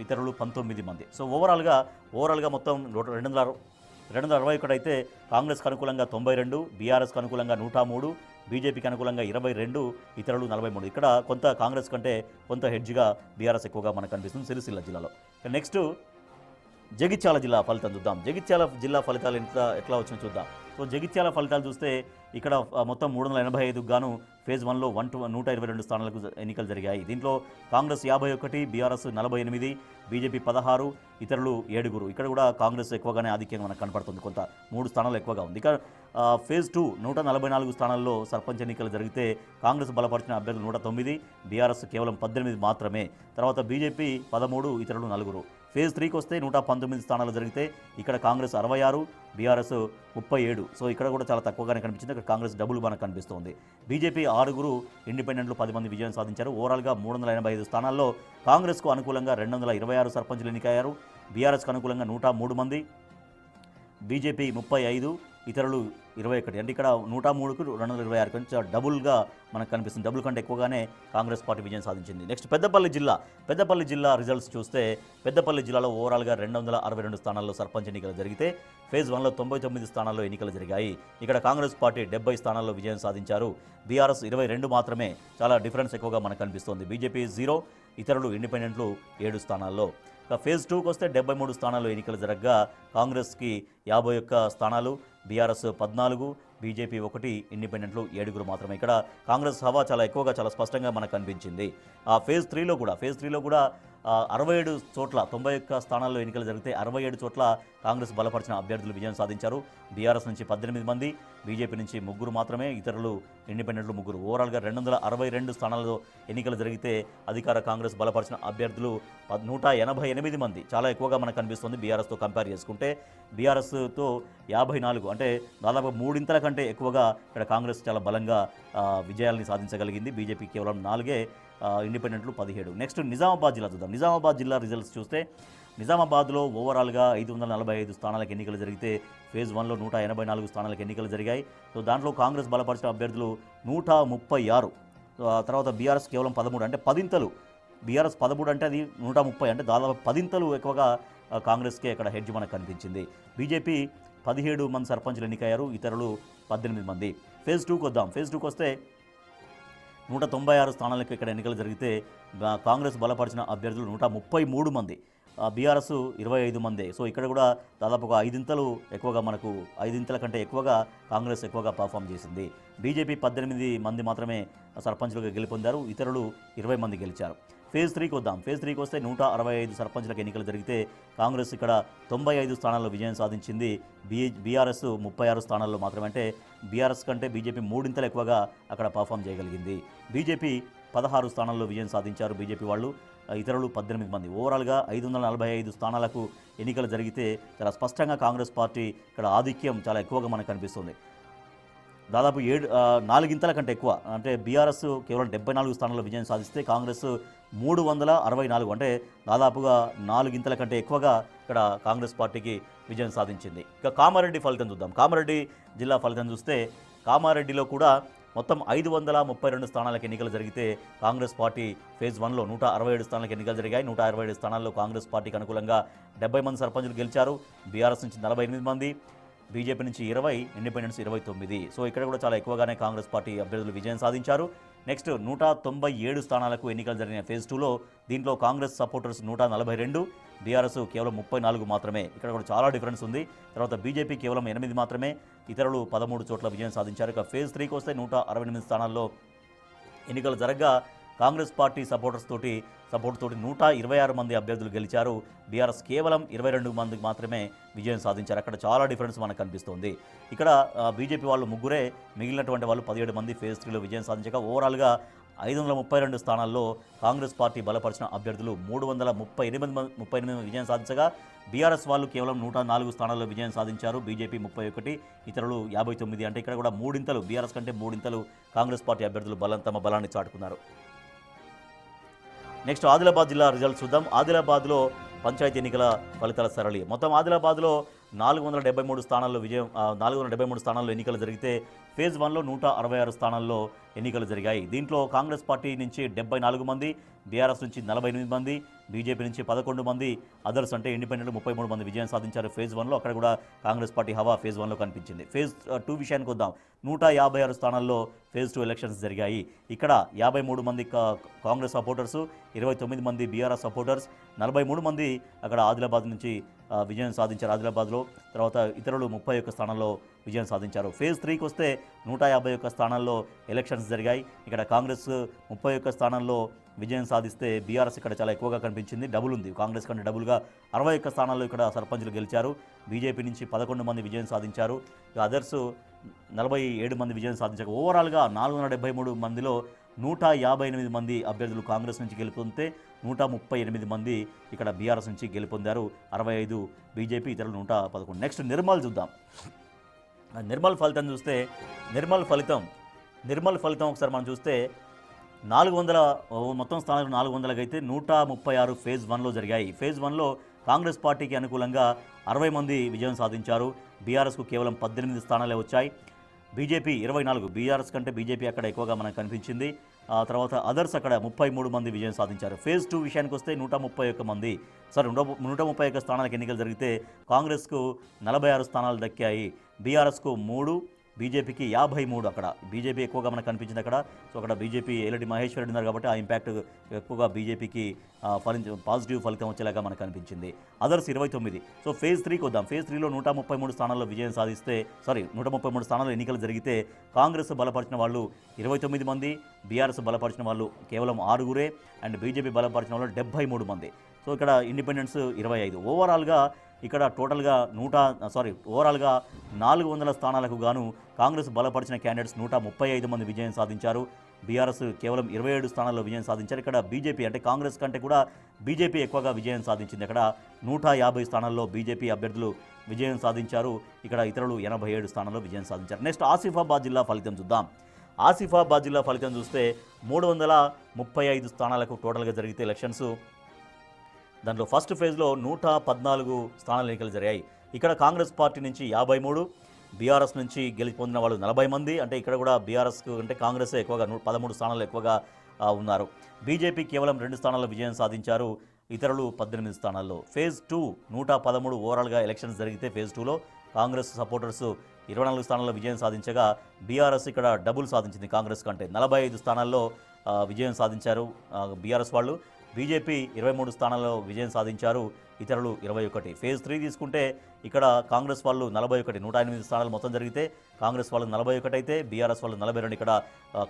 ఇతరులు 19 మంది. సో ఓవరాల్గా మొత్తం 261 అయితే కాంగ్రెస్కి అనుకూలంగా 92, బీఆర్ఎస్కి అనుకూలంగా 103, బీజేపీకి అనుకూలంగా 22, ఇతరులు 43. ఇక్కడ కొంత కాంగ్రెస్ కంటే కొంత హెడ్జ్గా బీఆర్ఎస్ ఎక్కువగా మనకు కనిపిస్తుంది సిరిసిల్ల జిల్లాలో. నెక్స్ట్ జగిత్యాల జిల్లా ఫలితం చూద్దాం. జగిత్యాల జిల్లా ఫలితాలు ఎట్లా వచ్చినా చూద్దాం. సో జగిత్యాల ఫలితాలు చూస్తే ఇక్కడ మొత్తం 385కు గాను ఫేజ్ 1లో 122 స్థానాలకు ఎన్నికలు జరిగాయి. దీంట్లో కాంగ్రెస్ 51, బీఆర్ఎస్ 48, బీజేపీ 16, ఇతరులు 7. ఇక్కడ కూడా కాంగ్రెస్ ఎక్కువగానే ఆధిక్యంగా మనకు కనపడుతుంది, కొంత 3 స్థానాలు ఎక్కువగా ఉంది. ఇక ఫేజ్ 2 144 స్థానాల్లో సర్పంచ్ ఎన్నికలు జరిగితే కాంగ్రెస్ బలపరిచిన అభ్యర్థులు 109, బీఆర్ఎస్ కేవలం 18 మాత్రమే. తర్వాత బీజేపీ 13, ఇతరులు 4. ఫేజ్ 3కి వస్తే 119 స్థానాలు జరిగితే ఇక్కడ కాంగ్రెస్ 66, బీఆర్ఎస్ 37. సో ఇక్కడ కూడా చాలా తక్కువగానే కనిపించింది. ఇక్కడ కాంగ్రెస్ డబుల్ మనకు కనిపిస్తోంది. బీజేపీ 6, ఇండిపెండెంట్లు 10 మంది విజయం సాధించారు. ఓవరాల్గా 385 స్థానాల్లో కాంగ్రెస్కు అనుకూలంగా 226 సర్పంచులు ఎన్నికయ్యారు. బీఆర్ఎస్కు అనుకూలంగా 103 మంది, బీజేపీ 35, ఇతరులు 21. అంటే ఇక్కడ 103కు 226 కొంచెం డబుల్గా మనకు కనిపిస్తుంది. డబుల్ కంటే ఎక్కువగానే కాంగ్రెస్ పార్టీ విజయం సాధించింది. నెక్స్ట్ పెద్దపల్లి జిల్లా రిజల్ట్స్ చూస్తే పెద్దపల్లి జిల్లాలో ఓవరాల్గా 262 స్థానాల్లో సర్పంచ్ ఎన్నికలు జరిగితే ఫేజ్ 1లో 99 స్థానాల్లో ఎన్నికలు జరిగాయి. ఇక్కడ కాంగ్రెస్ పార్టీ 70 స్థానాల్లో విజయం సాధించారు. బీఆర్ఎస్ 22 మాత్రమే, చాలా డిఫరెన్స్ ఎక్కువగా మనకు కనిపిస్తోంది. బీజేపీ 0, ఇతరులు ఇండిపెండెంట్లు 7 స్థానాల్లో. ఇక ఫేజ్ 2కి వస్తే 73 స్థానాల్లో ఎన్నికలు జరగగా కాంగ్రెస్కి 51 స్థానాలు, బీఆర్ఎస్ 14, బీజేపీ 1, ఇండిపెండెంట్లు 7 మాత్రమే. ఇక్కడ కాంగ్రెస్ హవా చాలా ఎక్కువగా, చాలా స్పష్టంగా మనకు కనిపించింది. ఫేజ్ 3లో కూడా 67 చోట్ల 91 స్థానాల్లో ఎన్నికలు జరిగితే 67 చోట్ల కాంగ్రెస్ బలపరిచిన అభ్యర్థులు విజయం సాధించారు. బీఆర్ఎస్ నుంచి 18 మంది, బీజేపీ నుంచి 3 మాత్రమే, ఇతరులు ఇండిపెండెంట్లు 3. ఓవరాల్గా 262 స్థానాల్లో ఎన్నికలు జరిగితే అధికార కాంగ్రెస్ బలపరిచిన అభ్యర్థులు 188 మంది, చాలా ఎక్కువగా మనకు కనిపిస్తుంది బీఆర్ఎస్తో కంపేర్ చేసుకుంటే. బీఆర్ఎస్తో 54, అంటే దాదాపు 3 కంటే ఎక్కువగా ఇక్కడ కాంగ్రెస్ చాలా బలంగా విజయాల్ని సాధించగలిగింది. బీజేపీ కేవలం 4, ఇండిపెండెంట్లు 17. నెక్స్ట్ నిజామాబాద్ జిల్లా చూద్దాం. నిజామాబాద్ జిల్లా రిజల్ట్స్ చూస్తే నిజామాబాద్లో ఓవరాల్గా 545 స్థానాలకు ఎన్నికలు జరిగితే ఫేజ్ 1లో 184 స్థానాలకు ఎన్నికలు జరిగాయి. సో దాంట్లో కాంగ్రెస్ బలపరిచిన అభ్యర్థులు 136, తర్వాత బీఆర్ఎస్ కేవలం 13, అంటే 10 బీఆర్ఎస్ 13 అంటే అది 130, అంటే దాదాపు 10 ఎక్కువగా కాంగ్రెస్కే ఇక్కడ హెడ్జ్ మనకు కనిపించింది. బీజేపీ 17 మంది సర్పంచులు ఎన్నికయ్యారు, ఇతరులు 18 మంది. ఫేజ్ 2కి వద్దాం. ఫేజ్ 2కి వస్తే 196 స్థానాలకు ఇక్కడ ఎన్నికలు జరిగితే కాంగ్రెస్ బలపరిచిన అభ్యర్థులు 133 మంది, బీఆర్ఎస్ 25 మంది. సో ఇక్కడ కూడా దాదాపు ఒక 5 ఎక్కువగా, మనకు 5 కంటే ఎక్కువగా కాంగ్రెస్ ఎక్కువగా పర్ఫామ్ చేసింది. బీజేపీ 18 మంది మాత్రమే సర్పంచులుగా గెలుపొందారు, ఇతరులు 20 మంది గెలిచారు. ఫేజ్ 3కి వద్దాం. ఫేజ్ 3కి వస్తే 165 సర్పంచులకు ఎన్నికలు జరిగితే కాంగ్రెస్ ఇక్కడ 95 స్థానాల్లో విజయం సాధించింది. బీఆర్ఎస్ 36 స్థానాల్లో మాత్రమే, అంటే బీఆర్ఎస్ కంటే బీజేపీ 3 ఎక్కువగా అక్కడ పర్ఫామ్ చేయగలిగింది. బీజేపీ 16 స్థానాల్లో విజయం సాధించారు బీజేపీ వాళ్ళు, ఇతరులు 18 మంది. ఓవరాల్గా 545 స్థానాలకు ఎన్నికలు జరిగితే చాలా స్పష్టంగా కాంగ్రెస్ పార్టీ ఇక్కడ ఆధిక్యం చాలా ఎక్కువగా మనకు కనిపిస్తుంది. దాదాపు 4 కంటే ఎక్కువ, అంటే బీఆర్ఎస్ కేవలం 74 స్థానాల్లో విజయం సాధిస్తే కాంగ్రెస్ 364, అంటే దాదాపుగా 4 కంటే ఎక్కువగా ఇక్కడ కాంగ్రెస్ పార్టీకి విజయం సాధించింది. ఇక కామారెడ్డి ఫలితం చూద్దాం. కామారెడ్డి జిల్లా ఫలితం చూస్తే కామారెడ్డిలో కూడా మొత్తం 532 స్థానాలకు ఎన్నికలు జరిగితే కాంగ్రెస్ పార్టీ ఫేజ్ 1లో 167 స్థానాలకు ఎన్నికలు జరిగాయి. 167 స్థానాల్లో కాంగ్రెస్ పార్టీకి అనుకూలంగా 70 మంది సర్పంచులు గెలిచారు. బీఆర్ఎస్ నుంచి 48 మంది, బీజేపీ నుంచి 20, ఇండిపెండెన్స్ 29. సో ఇక్కడ కూడా చాలా ఎక్కువగానే కాంగ్రెస్ పార్టీ అభ్యర్థులు విజయం సాధించారు. నెక్స్ట్ 197 స్థానాలకు ఎన్నికలు జరిగిన ఫేజ్ 2లో దీంట్లో కాంగ్రెస్ సపోర్టర్స్ 142, బీఆర్ఎస్ కేవలం 34 మాత్రమే. ఇక్కడ కూడా చాలా డిఫరెన్స్ ఉంది. తర్వాత బీజేపీ కేవలం 8 మాత్రమే, ఇతరులు 13 చోట్ల విజయం సాధించారు. ఇక ఫేజ్ 3కి వస్తే 168 స్థానాల్లో ఎన్నికలు జరగగా కాంగ్రెస్ పార్టీ సపోర్ట్ తోటి 126 మంది అభ్యర్థులు గెలిచారు. బీఆర్ఎస్ కేవలం 22 మందికి మాత్రమే విజయం సాధించారు. అక్కడ చాలా డిఫరెన్స్ మనకు కనిపిస్తుంది. ఇక్కడ బీజేపీ వాళ్ళు ముగ్గురే, మిగిలినటువంటి వాళ్ళు 17 మంది ఫేజ్ 3లో విజయం సాధించగా ఓవరాల్గా 532 స్థానాల్లో కాంగ్రెస్ పార్టీ బలపరిచిన అభ్యర్థులు 338 విజయం సాధించగా బీఆర్ఎస్ వాళ్ళు కేవలం 104 స్థానాల్లో విజయం సాధించారు. బీజేపీ 31, ఇతరులు 59. అంటే ఇక్కడ కూడా మూడింతలు, బీఆర్ఎస్ కంటే మూడింతలు కాంగ్రెస్ పార్టీ అభ్యర్థులు తమ బలాన్ని చాటుకున్నారు. నెక్స్ట్ ఆదిలాబాద్ జిల్లా రిజల్ట్స్ చూద్దాం. ఆదిలాబాద్లో పంచాయతీ ఎన్నికల ఫలితాల సరళి. మొత్తం ఆదిలాబాద్లో 473 స్థానాల్లో ఎన్నికలు జరిగితే ఫేజ్ 1లో 166 స్థానాల్లో ఎన్నికలు జరిగాయి. దీంట్లో కాంగ్రెస్ పార్టీ నుంచి 74 మంది, బీఆర్ఎస్ నుంచి 48 మంది, బీజేపీ నుంచి 11 మంది, అదర్స్ అంటే ఇండిపెండెంట్ 33 మంది విజయం సాధించారు ఫేజ్ 1లో. అక్కడ కూడా కాంగ్రెస్ పార్టీ హవా ఫేజ్ 1లో కనిపించింది. ఫేజ్ 2 విషయానికి వద్దాం. 156 స్థానాల్లో ఫేజ్ 2 ఎలక్షన్స్ జరిగాయి. ఇక్కడ 53 మంది కాంగ్రెస్ సపోర్టర్స్, 29 మంది బీఆర్ఎస్ సపోర్టర్స్, 43 మంది అక్కడ ఆదిలాబాద్ నుంచి విజయం సాధించారు ఆదిలాబాద్లో. తర్వాత ఇతరులు 31 స్థానాల్లో విజయం సాధించారు. ఫేజ్ 3కి వస్తే 151 స్థానాల్లో ఎలక్షన్స్ జరిగాయి. ఇక్కడ కాంగ్రెస్ 31 స్థానాల్లో విజయం సాధిస్తే బీఆర్ఎస్ ఇక్కడ చాలా ఎక్కువగా కనిపించింది, డబుల్ ఉంది. కాంగ్రెస్ కంటే డబుల్గా 61 స్థానాల్లో ఇక్కడ సర్పంచులు గెలిచారు. బీజేపీ నుంచి 11 మంది విజయం సాధించారు. అదర్స్ 47 మంది విజయం సాధించారు. ఓవరాల్గా 473 మందిలో 158 మంది అభ్యర్థులు కాంగ్రెస్ నుంచి గెలుపొందితే 138 మంది ఇక్కడ బీఆర్ఎస్ నుంచి గెలుపొందారు. 65 బీజేపీ, ఇతరులు 111. నెక్స్ట్ నిర్మల్ చూద్దాం. నిర్మల్ ఫలితం చూస్తే నిర్మల్ ఫలితం ఒకసారి మనం చూస్తే 400 మొత్తం స్థానాలు 400 అయితే 136 ఫేజ్ 1లో జరిగాయి. ఫేజ్ 1లో కాంగ్రెస్ పార్టీకి అనుకూలంగా 60 మంది విజయం సాధించారు. బీఆర్ఎస్కు కేవలం 18 స్థానాలే వచ్చాయి. బీజేపీ 24, బీఆర్ఎస్ కంటే బీజేపీ అక్కడ ఎక్కువగా మనకు కనిపించింది. తర్వాత అదర్స్ అక్కడ 33 మంది విజయం సాధించారు. ఫేజ్ 2 విషయానికి వస్తే 131 స్థానాలకు ఎన్నికలు జరిగితే కాంగ్రెస్కు 46 స్థానాలు దక్కాయి. బీఆర్ఎస్కు 3, బీజేపీకి 53. అక్కడ బీజేపీ ఎక్కువగా మనకు కనిపించింది అక్కడ. సో అక్కడ బీజేపీ ఎల్రెడ్డి మహేశ్వర్ రెడ్డి ఉన్నారు కాబట్టి ఆ ఇంపాక్ట్ ఎక్కువగా బీజేపీకి పాజిటివ్ ఫలితం వచ్చేలాగా మనకు కనిపించింది. అదర్స్ 29. సో ఫేజ్ 3కి వద్దాం. ఫేజ్ 3లో 133 స్థానాల్లో విజయం సాధిస్తే 133 స్థానాల్లో ఎన్నికలు జరిగితే కాంగ్రెస్ బలపరిచిన వాళ్ళు 29 మంది, బీఆర్ఎస్ బలపరిచిన వాళ్ళు కేవలం 6 అండ్ బీజేపీ బలపరిచిన వాళ్ళు 73 మంది. సో ఇక్కడ ఇండిపెండెన్స్ 25. ఓవరాల్గా ఇక్కడ టోటల్గా 400 స్థానాలకు గాను కాంగ్రెస్ బలపరిచిన క్యాండిడేట్స్ 135 మంది విజయం సాధించారు. బీఆర్ఎస్ కేవలం 27 స్థానాల్లో విజయం సాధించారు. ఇక్కడ బీజేపీ అంటే కాంగ్రెస్ కంటే కూడా బీజేపీ ఎక్కువగా విజయం సాధించింది. అక్కడ 150 స్థానాల్లో బీజేపీ అభ్యర్థులు విజయం సాధించారు. ఇక్కడ ఇతరులు 87 స్థానాల్లో విజయం సాధించారు. నెక్స్ట్ ఆసిఫాబాద్ జిల్లా ఫలితం చూద్దాం. ఆసిఫాబాద్ జిల్లా ఫలితం చూస్తే 335 స్థానాలకు టోటల్గా జరిగితే ఎలక్షన్స్. దాంట్లో ఫస్ట్ ఫేజ్లో 114 స్థానాల ఎన్నికలు జరిగాయి. ఇక్కడ కాంగ్రెస్ పార్టీ నుంచి 53, బీఆర్ఎస్ నుంచి గెలిపొందిన వాళ్ళు 40 మంది. అంటే ఇక్కడ కూడా బీఆర్ఎస్ అంటే కాంగ్రెస్ ఎక్కువగా 13 స్థానాలు ఎక్కువగా ఉన్నారు. బీజేపీ కేవలం 2 స్థానాల్లో విజయం సాధించారు. ఇతరులు 18 స్థానాల్లో. ఫేజ్ 2 113 ఓవరాల్గా ఎలక్షన్స్ జరిగితే ఫేజ్ 2లో కాంగ్రెస్ సపోర్టర్స్ 24 స్థానాల్లో విజయం సాధించగా బీఆర్ఎస్ ఇక్కడ డబుల్ సాధించింది కాంగ్రెస్ కంటే. 45 స్థానాల్లో విజయం సాధించారు బీఆర్ఎస్ వాళ్ళు. బీజేపీ 23 స్థానాల్లో విజయం సాధించారు. ఇతరులు 21. ఫేజ్ 3 తీసుకుంటే ఇక్కడ కాంగ్రెస్ వాళ్ళు 41, 108 స్థానాలు మొత్తం జరిగితే కాంగ్రెస్ వాళ్ళు 41 అయితే బీఆర్ఎస్ వాళ్ళు 42. ఇక్కడ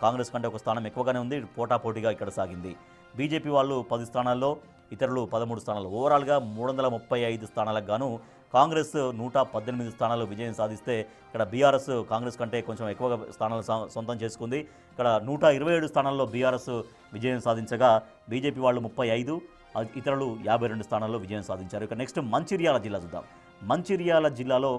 కాంగ్రెస్ కంటే ఒక స్థానం ఎక్కువగానే ఉంది, పోటాపోటీగా ఇక్కడ సాగింది. బీజేపీ వాళ్ళు 10 స్థానాల్లో, ఇతరులు 13 స్థానాలు. ఓవరాల్గా 335 స్థానాలకు గాను కాంగ్రెస్ 118 స్థానాలు విజయం సాధిస్తే ఇక్కడ బీఆర్ఎస్ కాంగ్రెస్ కంటే కొంచెం ఎక్కువగా స్థానాలు సొంతం చేసుకుంది. ఇక్కడ 127 స్థానాల్లో బీఆర్ఎస్ విజయం సాధించగా బీజేపీ వాళ్ళు 35, ఇతరులు 52 స్థానాల్లో విజయం సాధించారు. ఇక నెక్స్ట్ మంచిర్యాల జిల్లా చూద్దాం. మంచిర్యాల జిల్లాలో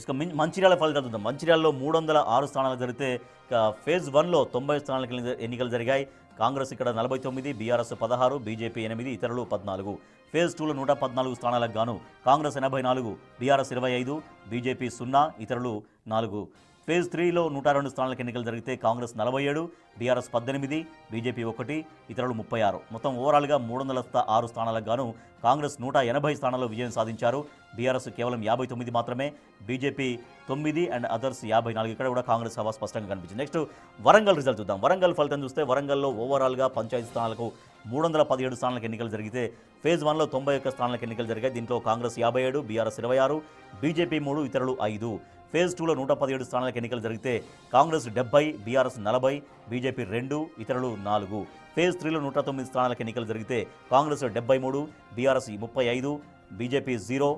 ఇక మంచిర్యాల ఫలితాలు చూద్దాం. మంచిర్యాలలో 306 స్థానాలు జరిగితే ఫేజ్ 1లో 90 స్థానాలకు ఎన్నికలు జరిగాయి. కాంగ్రెస్ ఇక్కడ 49, బీఆర్ఎస్ 16, బీజేపీ 8, ఇతరులు 14. ఫేజ్ 2లో 114 స్థానాలకు గాను కాంగ్రెస్ 84, బీఆర్ఎస్ 25, బీజేపీ 0, ఇతరులు 4. ఫేజ్ 3లో 102 స్థానాలకు ఎన్నికలు జరిగితే కాంగ్రెస్ 47, బీఆర్ఎస్ 18, బీజేపీ 1, ఇతరులు 36. మొత్తం ఓవరాల్గా 306 స్థానాలకు గాను కాంగ్రెస్ 180 స్థానాల్లో విజయం సాధించారు. బీఆర్ఎస్ కేవలం 59 మాత్రమే, బీజేపీ 9 అండ్ అదర్స్ 54. ఇక్కడ కూడా కాంగ్రెస్ హవా స్పష్టంగా కనిపించింది. నెక్స్ట్ వరంగల్ రిజల్ట్ చూద్దాం. వరంగల్ ఫలితం చూస్తే వరంగల్లో ఓవరాల్గా పంచాయతీ స్థానాలకు 317 స్థానాలకు ఎన్నికలు జరిగితే ఫేజ్ 1లో 91 స్థానాలకు ఎన్నికలు జరిగాయి. దీంట్లో కాంగ్రెస్ 57, బీఆర్ఎస్ 26, బీజేపీ 3, ఇతరులు 5. ఫేజ్ 2లో 117 స్థానాలకు ఎన్నికలు జరిగితే కాంగ్రెస్ 70, బీఆర్ఎస్ 40, బీజేపీ 2, ఇతరులు 4. ఫేజ్ 3లో 109 స్థానాలకు ఎన్నికలు జరిగితే కాంగ్రెస్ 73, బీఆర్ఎస్ 35, బీజేపీ 0,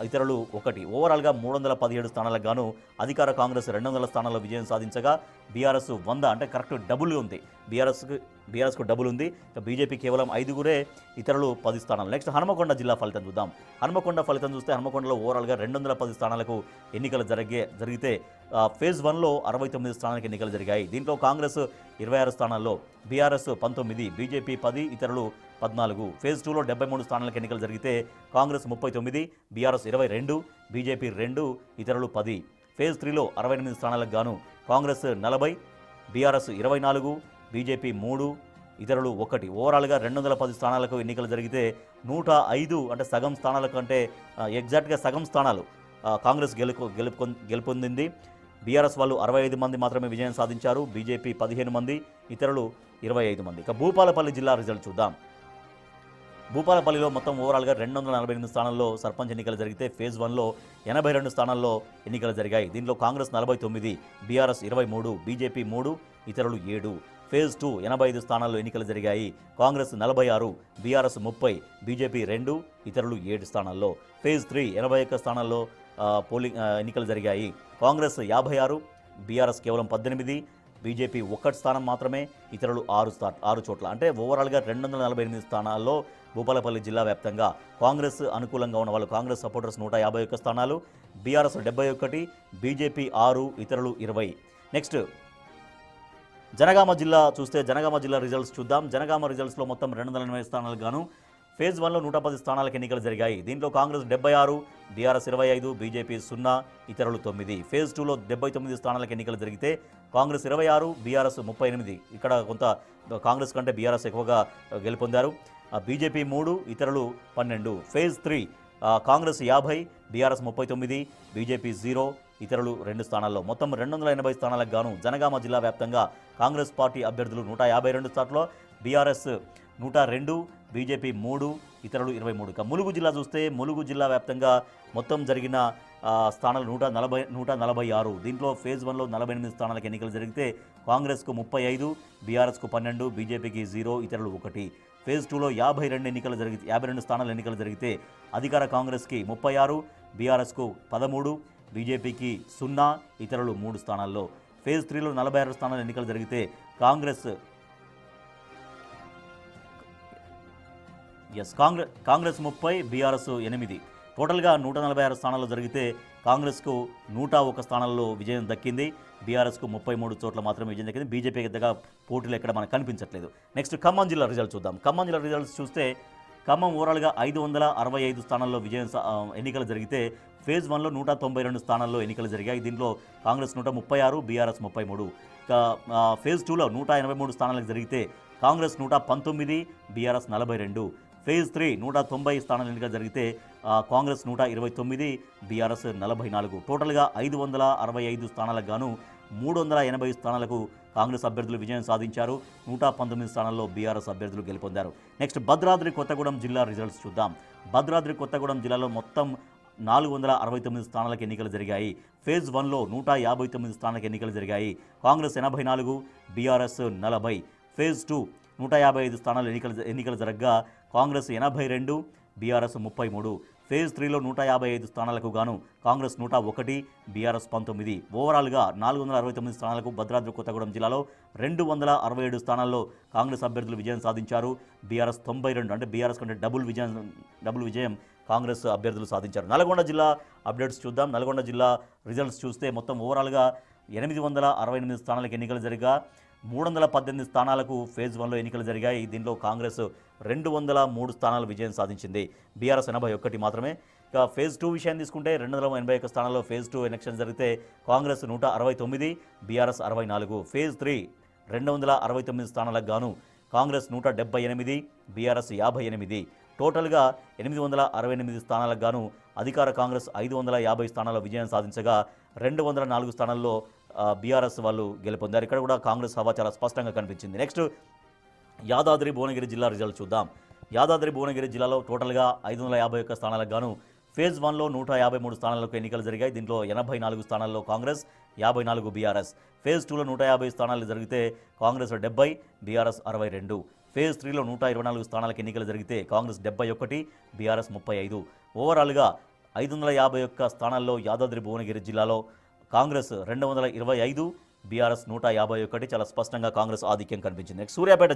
ఇతరులు 1. ఓవరాల్గా 317 స్థానాలకు గాను అధికార కాంగ్రెస్ 200 స్థానాల్లో విజయం సాధించగా బీఆర్ఎస్ 100 అంటే కరెక్ట్ డబుల్ ఉంది. బీఆర్ఎస్కు డబుల్ ఉంది. బీజేపీ కేవలం 5గురే, ఇతరులు 10 స్థానాలు. నెక్స్ట్ హనుమకొండ జిల్లా ఫలితం చూద్దాం. హనుమకొండ ఫలితం చూస్తే హనుమకొండలో ఓవరాల్గా 210 స్థానాలకు ఎన్నికలు జరిగితే ఫేజ్ 1లో 69 స్థానాలకు ఎన్నికలు జరిగాయి. దీంట్లో కాంగ్రెస్ 26 స్థానాల్లో, బీఆర్ఎస్ 19, బీజేపీ 10, ఇతరులు 14. ఫేజ్ 2లో 73 స్థానాలకు ఎన్నికలు జరిగితే కాంగ్రెస్ 39, బీఆర్ఎస్ 22, బీజేపీ 2, ఇతరులు 10. ఫేజ్ 3లో 68 స్థానాలకు గాను కాంగ్రెస్ 40, బీఆర్ఎస్ 24, బీజేపీ 3, ఇతరులు 1. ఓవరాల్గా 210 స్థానాలకు ఎన్నికలు జరిగితే 105 అంటే సగం స్థానాల కంటే ఎగ్జాక్ట్గా సగం స్థానాలు కాంగ్రెస్ గెలుపొందింది. బీఆర్ఎస్ వాళ్ళు 65 మంది మాత్రమే విజయం సాధించారు. బీజేపీ 15 మంది, ఇతరులు 25 మంది. ఇక భూపాలపల్లి జిల్లా రిజల్ట్ చూద్దాం. భూపాలపల్లిలో మొత్తం ఓవరాల్గా 248 స్థానాల్లో సర్పంచ్ ఎన్నికలు జరిగితే ఫేజ్ 1లో 82 స్థానాల్లో ఎన్నికలు జరిగాయి. దీంట్లో కాంగ్రెస్ 49, బీఆర్ఎస్ 23, బీజేపీ 3, ఇతరులు 7. ఫేజ్ 2 85 స్థానాల్లో ఎన్నికలు జరిగాయి. కాంగ్రెస్ 46, బీఆర్ఎస్ 30, బీజేపీ 2, ఇతరులు 7 స్థానాల్లో. ఫేజ్ 3 81 స్థానాల్లో ఎన్నికలు జరిగాయి. కాంగ్రెస్ 56, బీఆర్ఎస్ కేవలం 18, బీజేపీ 1 స్థానం మాత్రమే, ఇతరులు 6 చోట్ల. అంటే ఓవరాల్గా 248 స్థానాల్లో భూపాలపల్లి జిల్లా వ్యాప్తంగా కాంగ్రెస్ అనుకూలంగా ఉన్న వాళ్ళు కాంగ్రెస్ సపోర్టర్స్ 151 స్థానాలు, బీఆర్ఎస్ 71, బీజేపీ 6, ఇతరులు 20. నెక్స్ట్ జనగామ జిల్లా చూస్తే జనగామ జిల్లా రిజల్ట్స్ చూద్దాం. జనగామ రిజల్ట్స్లో మొత్తం 280 స్థానాలకు గాను ఫేజ్ 1లో 110 స్థానాలకు ఎన్నికలు జరిగాయి. దీంట్లో కాంగ్రెస్ 76, బీఆర్ఎస్ 25, బీజేపీ 0, ఇతరులు 9. ఫేజ్ 2లో 79 స్థానాలకు ఎన్నికలు జరిగితే కాంగ్రెస్ 26, బీఆర్ఎస్ 38. ఇక్కడ కొంత కాంగ్రెస్ కంటే బీఆర్ఎస్ ఎక్కువగా గెలుపొందారు. బీజేపీ 3, ఇతరులు 12. ఫేజ్ 3 కాంగ్రెస్ 50, బీఆర్ఎస్ 39, బీజేపీ 0, ఇతరులు 2 స్థానాల్లో. మొత్తం 280 స్థానాలకు గాను జనగామ జిల్లా వ్యాప్తంగా కాంగ్రెస్ పార్టీ అభ్యర్థులు 152 స్థానాల్లో, బీఆర్ఎస్ 102, బీజేపీ 3, ఇతరులు 23. ఇక ములుగు జిల్లా చూస్తే ములుగు జిల్లా వ్యాప్తంగా మొత్తం జరిగిన స్థానాలు 146. దీంట్లో ఫేజ్ 1లో 48 స్థానాలకు ఎన్నికలు జరిగితే కాంగ్రెస్కు 35, బీఆర్ఎస్కు 12, బీజేపీకి 0, ఇతరులు 1. ఫేజ్ 2లో 52 స్థానాలు ఎన్నికలు జరిగితే అధికార కాంగ్రెస్కి 36, బీఆర్ఎస్కు 13, బీజేపీకి 0, ఇతరులు 3 స్థానాల్లో. ఫేజ్ 3లో 46 స్థానాలు ఎన్నికలు జరిగితే కాంగ్రెస్ 30, బీఆర్ఎస్ 8. టోటల్గా 146 స్థానాల్లో జరిగితే కాంగ్రెస్కు 101 స్థానాల్లో విజయం దక్కింది. బీఆర్ఎస్కు 33 చోట్ల మాత్రమే విజయం దక్కింది. బీజేపీ పెద్దగా పోటీలు ఎక్కడ మనకు కనిపించట్లేదు. నెక్స్ట్ ఖమ్మం జిల్లా రిజల్ట్ చూద్దాం. ఖమ్మం జిల్లా రిజల్ట్స్ చూస్తే ఖమ్మం ఓవరాల్గా 565 స్థానాల్లో ఎన్నికలు జరిగితే ఫేజ్ 1లో 192 స్థానాల్లో ఎన్నికలు జరిగాయి. దీంట్లో కాంగ్రెస్ 136, బీఆర్ఎస్ 33. ఇక ఫేజ్ 2లో 183 స్థానాలకు జరిగితే కాంగ్రెస్ 119, బీఆర్ఎస్ 42. ఫేజ్ 3 190 స్థానాల ఎన్నికలు జరిగితే కాంగ్రెస్ 129, బీఆర్ఎస్ 44. టోటల్గా 565 స్థానాలకు గాను 380 స్థానాలకు కాంగ్రెస్ అభ్యర్థులు విజయం సాధించారు. 119 స్థానాల్లో బీఆర్ఎస్ అభ్యర్థులు గెలుపొందారు. నెక్స్ట్ భద్రాద్రి కొత్తగూడెం జిల్లా రిజల్ట్స్ చూద్దాం. భద్రాద్రి కొత్తగూడెం జిల్లాలో మొత్తం 469 స్థానాలకు ఎన్నికలు జరిగాయి. ఫేజ్ 1లో 159 స్థానాలకు ఎన్నికలు జరిగాయి. కాంగ్రెస్ 84, బీఆర్ఎస్ 40. ఫేజ్ 2 155 స్థానాలు ఎన్నికలు జరగగా కాంగ్రెస్ 82, బీఆర్ఎస్ 33. ఫేజ్ 3లో 155 స్థానాలకు గాను కాంగ్రెస్ 101, బీఆర్ఎస్ 19. ఓవరాల్గా 469 స్థానాలకు భద్రాద్రి కొత్తగూడెం జిల్లాలో 267 స్థానాల్లో కాంగ్రెస్ అభ్యర్థులు విజయం సాధించారు. బీఆర్ఎస్ 92 అంటే బీఆర్ఎస్ కంటే డబుల్ విజయం కాంగ్రెస్ అభ్యర్థులు సాధించారు. నల్గొండ జిల్లా అప్డేట్స్ చూద్దాం. నల్గొండ జిల్లా రిజల్ట్స్ చూస్తే మొత్తం ఓవరాల్గా 868 స్థానాలకు ఎన్నికలు జరిగా 318 స్థానాలకు ఫేజ్ 1లో ఎన్నికలు జరిగాయి. దీంట్లో కాంగ్రెస్ 203 స్థానాలు విజయం సాధించింది. బీఆర్ఎస్ 81 మాత్రమే. ఇక ఫేజ్ 2 విషయాన్ని తీసుకుంటే 281 స్థానాల్లో ఫేజ్ 2 ఎలక్షన్ జరిగితే కాంగ్రెస్ 169, బీఆర్ఎస్ 64. ఫేజ్ 3 269 స్థానాలకు గాను కాంగ్రెస్ 178, బీఆర్ఎస్ 58. టోటల్గా 868 స్థానాలకు గాను అధికార కాంగ్రెస్ 550 స్థానాల్లో విజయం సాధించగా 204 స్థానాల్లో బీఆర్ఎస్ వాళ్ళు గెలుపొందారు. ఇక్కడ కూడా కాంగ్రెస్ హవా చాలా స్పష్టంగా కనిపించింది. నెక్స్ట్ యాదాద్రి భువనగిరి జిల్లా రిజల్ట్ చూద్దాం. యాదాద్రి భువనగిరి జిల్లాలో టోటల్గా 551 స్థానాలకు గాను ఫేజ్ 1లో 153 స్థానాలకు ఎన్నికలు జరిగాయి. దీంట్లో 84 స్థానాల్లో కాంగ్రెస్, 54 బీఆర్ఎస్. ఫేజ్ 2లో 150 స్థానాలు జరిగితే కాంగ్రెస్ 70, బీఆర్ఎస్ 62. ఫేజ్ 3లో 124 స్థానాలకు ఎన్నికలు జరిగితే కాంగ్రెస్ 71, బీఆర్ఎస్ 35. ఓవరాల్గా 551 స్థానాల్లో యాదాద్రి భువనగిరి జిల్లాలో కాంగ్రెస్ 225, బీఆర్ఎస్ 151. చాలా స్పష్టంగా కాంగ్రెస్ ఆధిక్యం కనిపించింది. నెక్స్ట్ సూర్యాపేట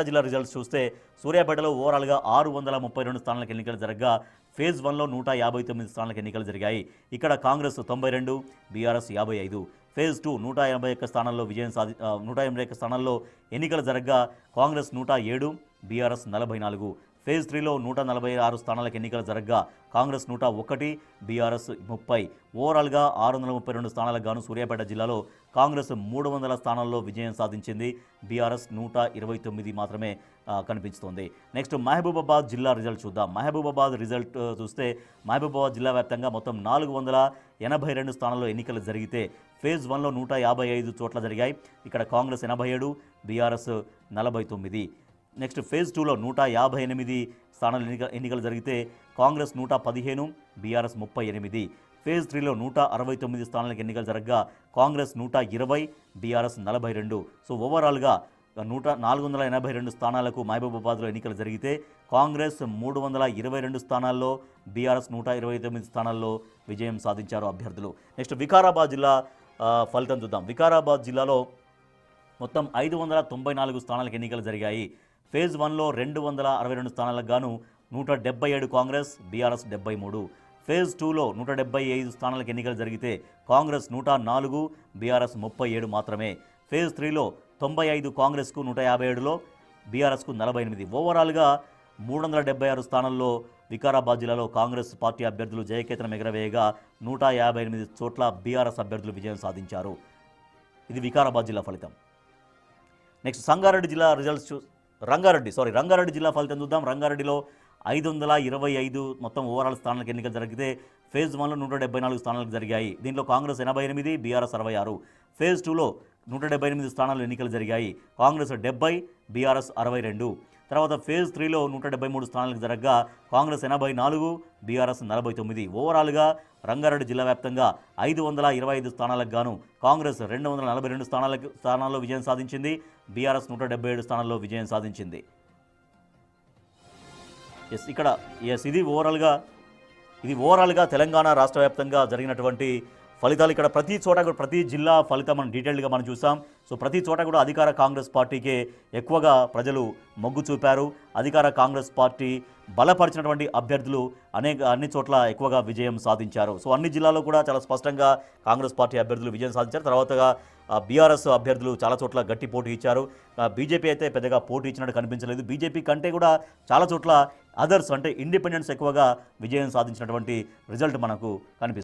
జిల్లా రిజల్ట్స్ చూస్తే సూర్యాపేటలో ఓవరాల్గా 632 స్థానాలకు ఎన్నికలు జరగగా ఫేజ్ 1లో 159 స్థానాలకు ఎన్నికలు జరిగాయి. ఇక్కడ కాంగ్రెస్ 92, బీఆర్ఎస్ 55. ఫేజ్ 2 181 స్థానాల్లో 181 స్థానాల్లో ఎన్నికలు జరగగా కాంగ్రెస్ 107, బీఆర్ఎస్ 44. ఫేజ్ 3లో 146 స్థానాలకు ఎన్నికలు జరగగా కాంగ్రెస్ 101, బీఆర్ఎస్ 30. ఓవరాల్గా 632 స్థానాలకు గాను సూర్యాపేట జిల్లాలో కాంగ్రెస్ 300 స్థానాల్లో విజయం సాధించింది. బీఆర్ఎస్ 129 మాత్రమే కనిపిస్తోంది. నెక్స్ట్ మహబూబాబాద్ జిల్లా రిజల్ట్ చూద్దాం. మహబూబాబాద్ రిజల్ట్ చూస్తే మహబూబాబాద్ జిల్లా వ్యాప్తంగా మొత్తం 482 స్థానాల్లో ఎన్నికలు జరిగితే ఫేజ్ 1లో 155 చోట్ల జరిగాయి. ఇక్కడ కాంగ్రెస్ 87, బీఆర్ఎస్ 49. నెక్స్ట్ ఫేజ్ 2లో 158 స్థానాలు ఎన్నికలు జరిగితే కాంగ్రెస్ 115, బీఆర్ఎస్ 38. ఫేజ్ 3లో 169 స్థానాలకు ఎన్నికలు జరగగా కాంగ్రెస్ 120, బీఆర్ఎస్ 42. సో ఓవరాల్గా 482 స్థానాలకు మహబూబాబాద్లో ఎన్నికలు జరిగితే కాంగ్రెస్ 322 స్థానాల్లో, బీఆర్ఎస్ 129 స్థానాల్లో విజయం సాధించారు అభ్యర్థులు. నెక్స్ట్ వికారాబాద్ జిల్లా ఫలితం చూద్దాం. వికారాబాద్ జిల్లాలో మొత్తం 594 స్థానాలకు ఎన్నికలు జరిగాయి. ఫేజ్ 1లో 262 స్థానాలకు గాను 177 కాంగ్రెస్, బీఆర్ఎస్ 73. ఫేజ్ 2లో 175 స్థానాలకు ఎన్నికలు జరిగితే కాంగ్రెస్ 104, బీఆర్ఎస్ 37 మాత్రమే. ఫేజ్ 3లో 95 కాంగ్రెస్కు, 157లో బీఆర్ఎస్కు 48. ఓవరాల్గా 376 స్థానాల్లో వికారాబాద్ జిల్లాలో కాంగ్రెస్ పార్టీ అభ్యర్థులు జయకేతనం ఎగరవేయగా 158 చోట్ల బీఆర్ఎస్ అభ్యర్థులు విజయం సాధించారు. ఇది వికారాబాద్ జిల్లా ఫలితం. నెక్స్ట్ రంగారెడ్డి జిల్లా ఫలితం చూద్దాం. రంగారెడ్డిలో 525 మొత్తం ఓవరాల్ స్థానాలకు ఎన్నికలు జరిగితే ఫేజ్ 1లో 174 స్థానాలకు జరిగాయి. దీంట్లో కాంగ్రెస్ 88, బీఆర్ఎస్ 66. ఫేజ్ 2లో 178 స్థానాలు ఎన్నికలు జరిగాయి. కాంగ్రెస్ 70, బీఆర్ఎస్ 62. తర్వాత ఫేజ్ 3లో 173 స్థానాలకు జరగగా కాంగ్రెస్ 84, బీఆర్ఎస్ 49. ఓవరాల్గా రంగారెడ్డి జిల్లా వ్యాప్తంగా 525 స్థానాలకు గాను కాంగ్రెస్ 242 స్థానాల్లో విజయం సాధించింది. బీఆర్ఎస్ 177 స్థానాల్లో విజయం సాధించింది. ఇది ఓవరాల్గా తెలంగాణ రాష్ట్ర వ్యాప్తంగా జరిగినటువంటి ఫలితాలు. ఇక్కడ ప్రతి జిల్లా ఫలితం మనం డీటెయిల్గా మనం చూసాం. సో ప్రతి చోట కూడా అధికార కాంగ్రెస్ పార్టీకే ఎక్కువగా ప్రజలు మొగ్గు చూపారు. అధికార కాంగ్రెస్ పార్టీ బలపరిచినటువంటి అభ్యర్థులు అన్ని చోట్ల ఎక్కువగా విజయం సాధించారు. సో అన్ని జిల్లాల్లో కూడా చాలా స్పష్టంగా కాంగ్రెస్ పార్టీ అభ్యర్థులు విజయం సాధించారు. తర్వాతగా బీఆర్ఎస్ అభ్యర్థులు చాలా చోట్ల గట్టి పోటీ ఇచ్చారు. బీజేపీ అయితే పెద్దగా పోటీ ఇచ్చినట్టు కనిపించలేదు. బీజేపీ కంటే కూడా చాలా చోట్ల అదర్స్ అంటే ఇండిపెండెన్స్ ఎక్కువగా విజయం సాధించినటువంటి రిజల్ట్ మనకు కనిపిస్తుంది.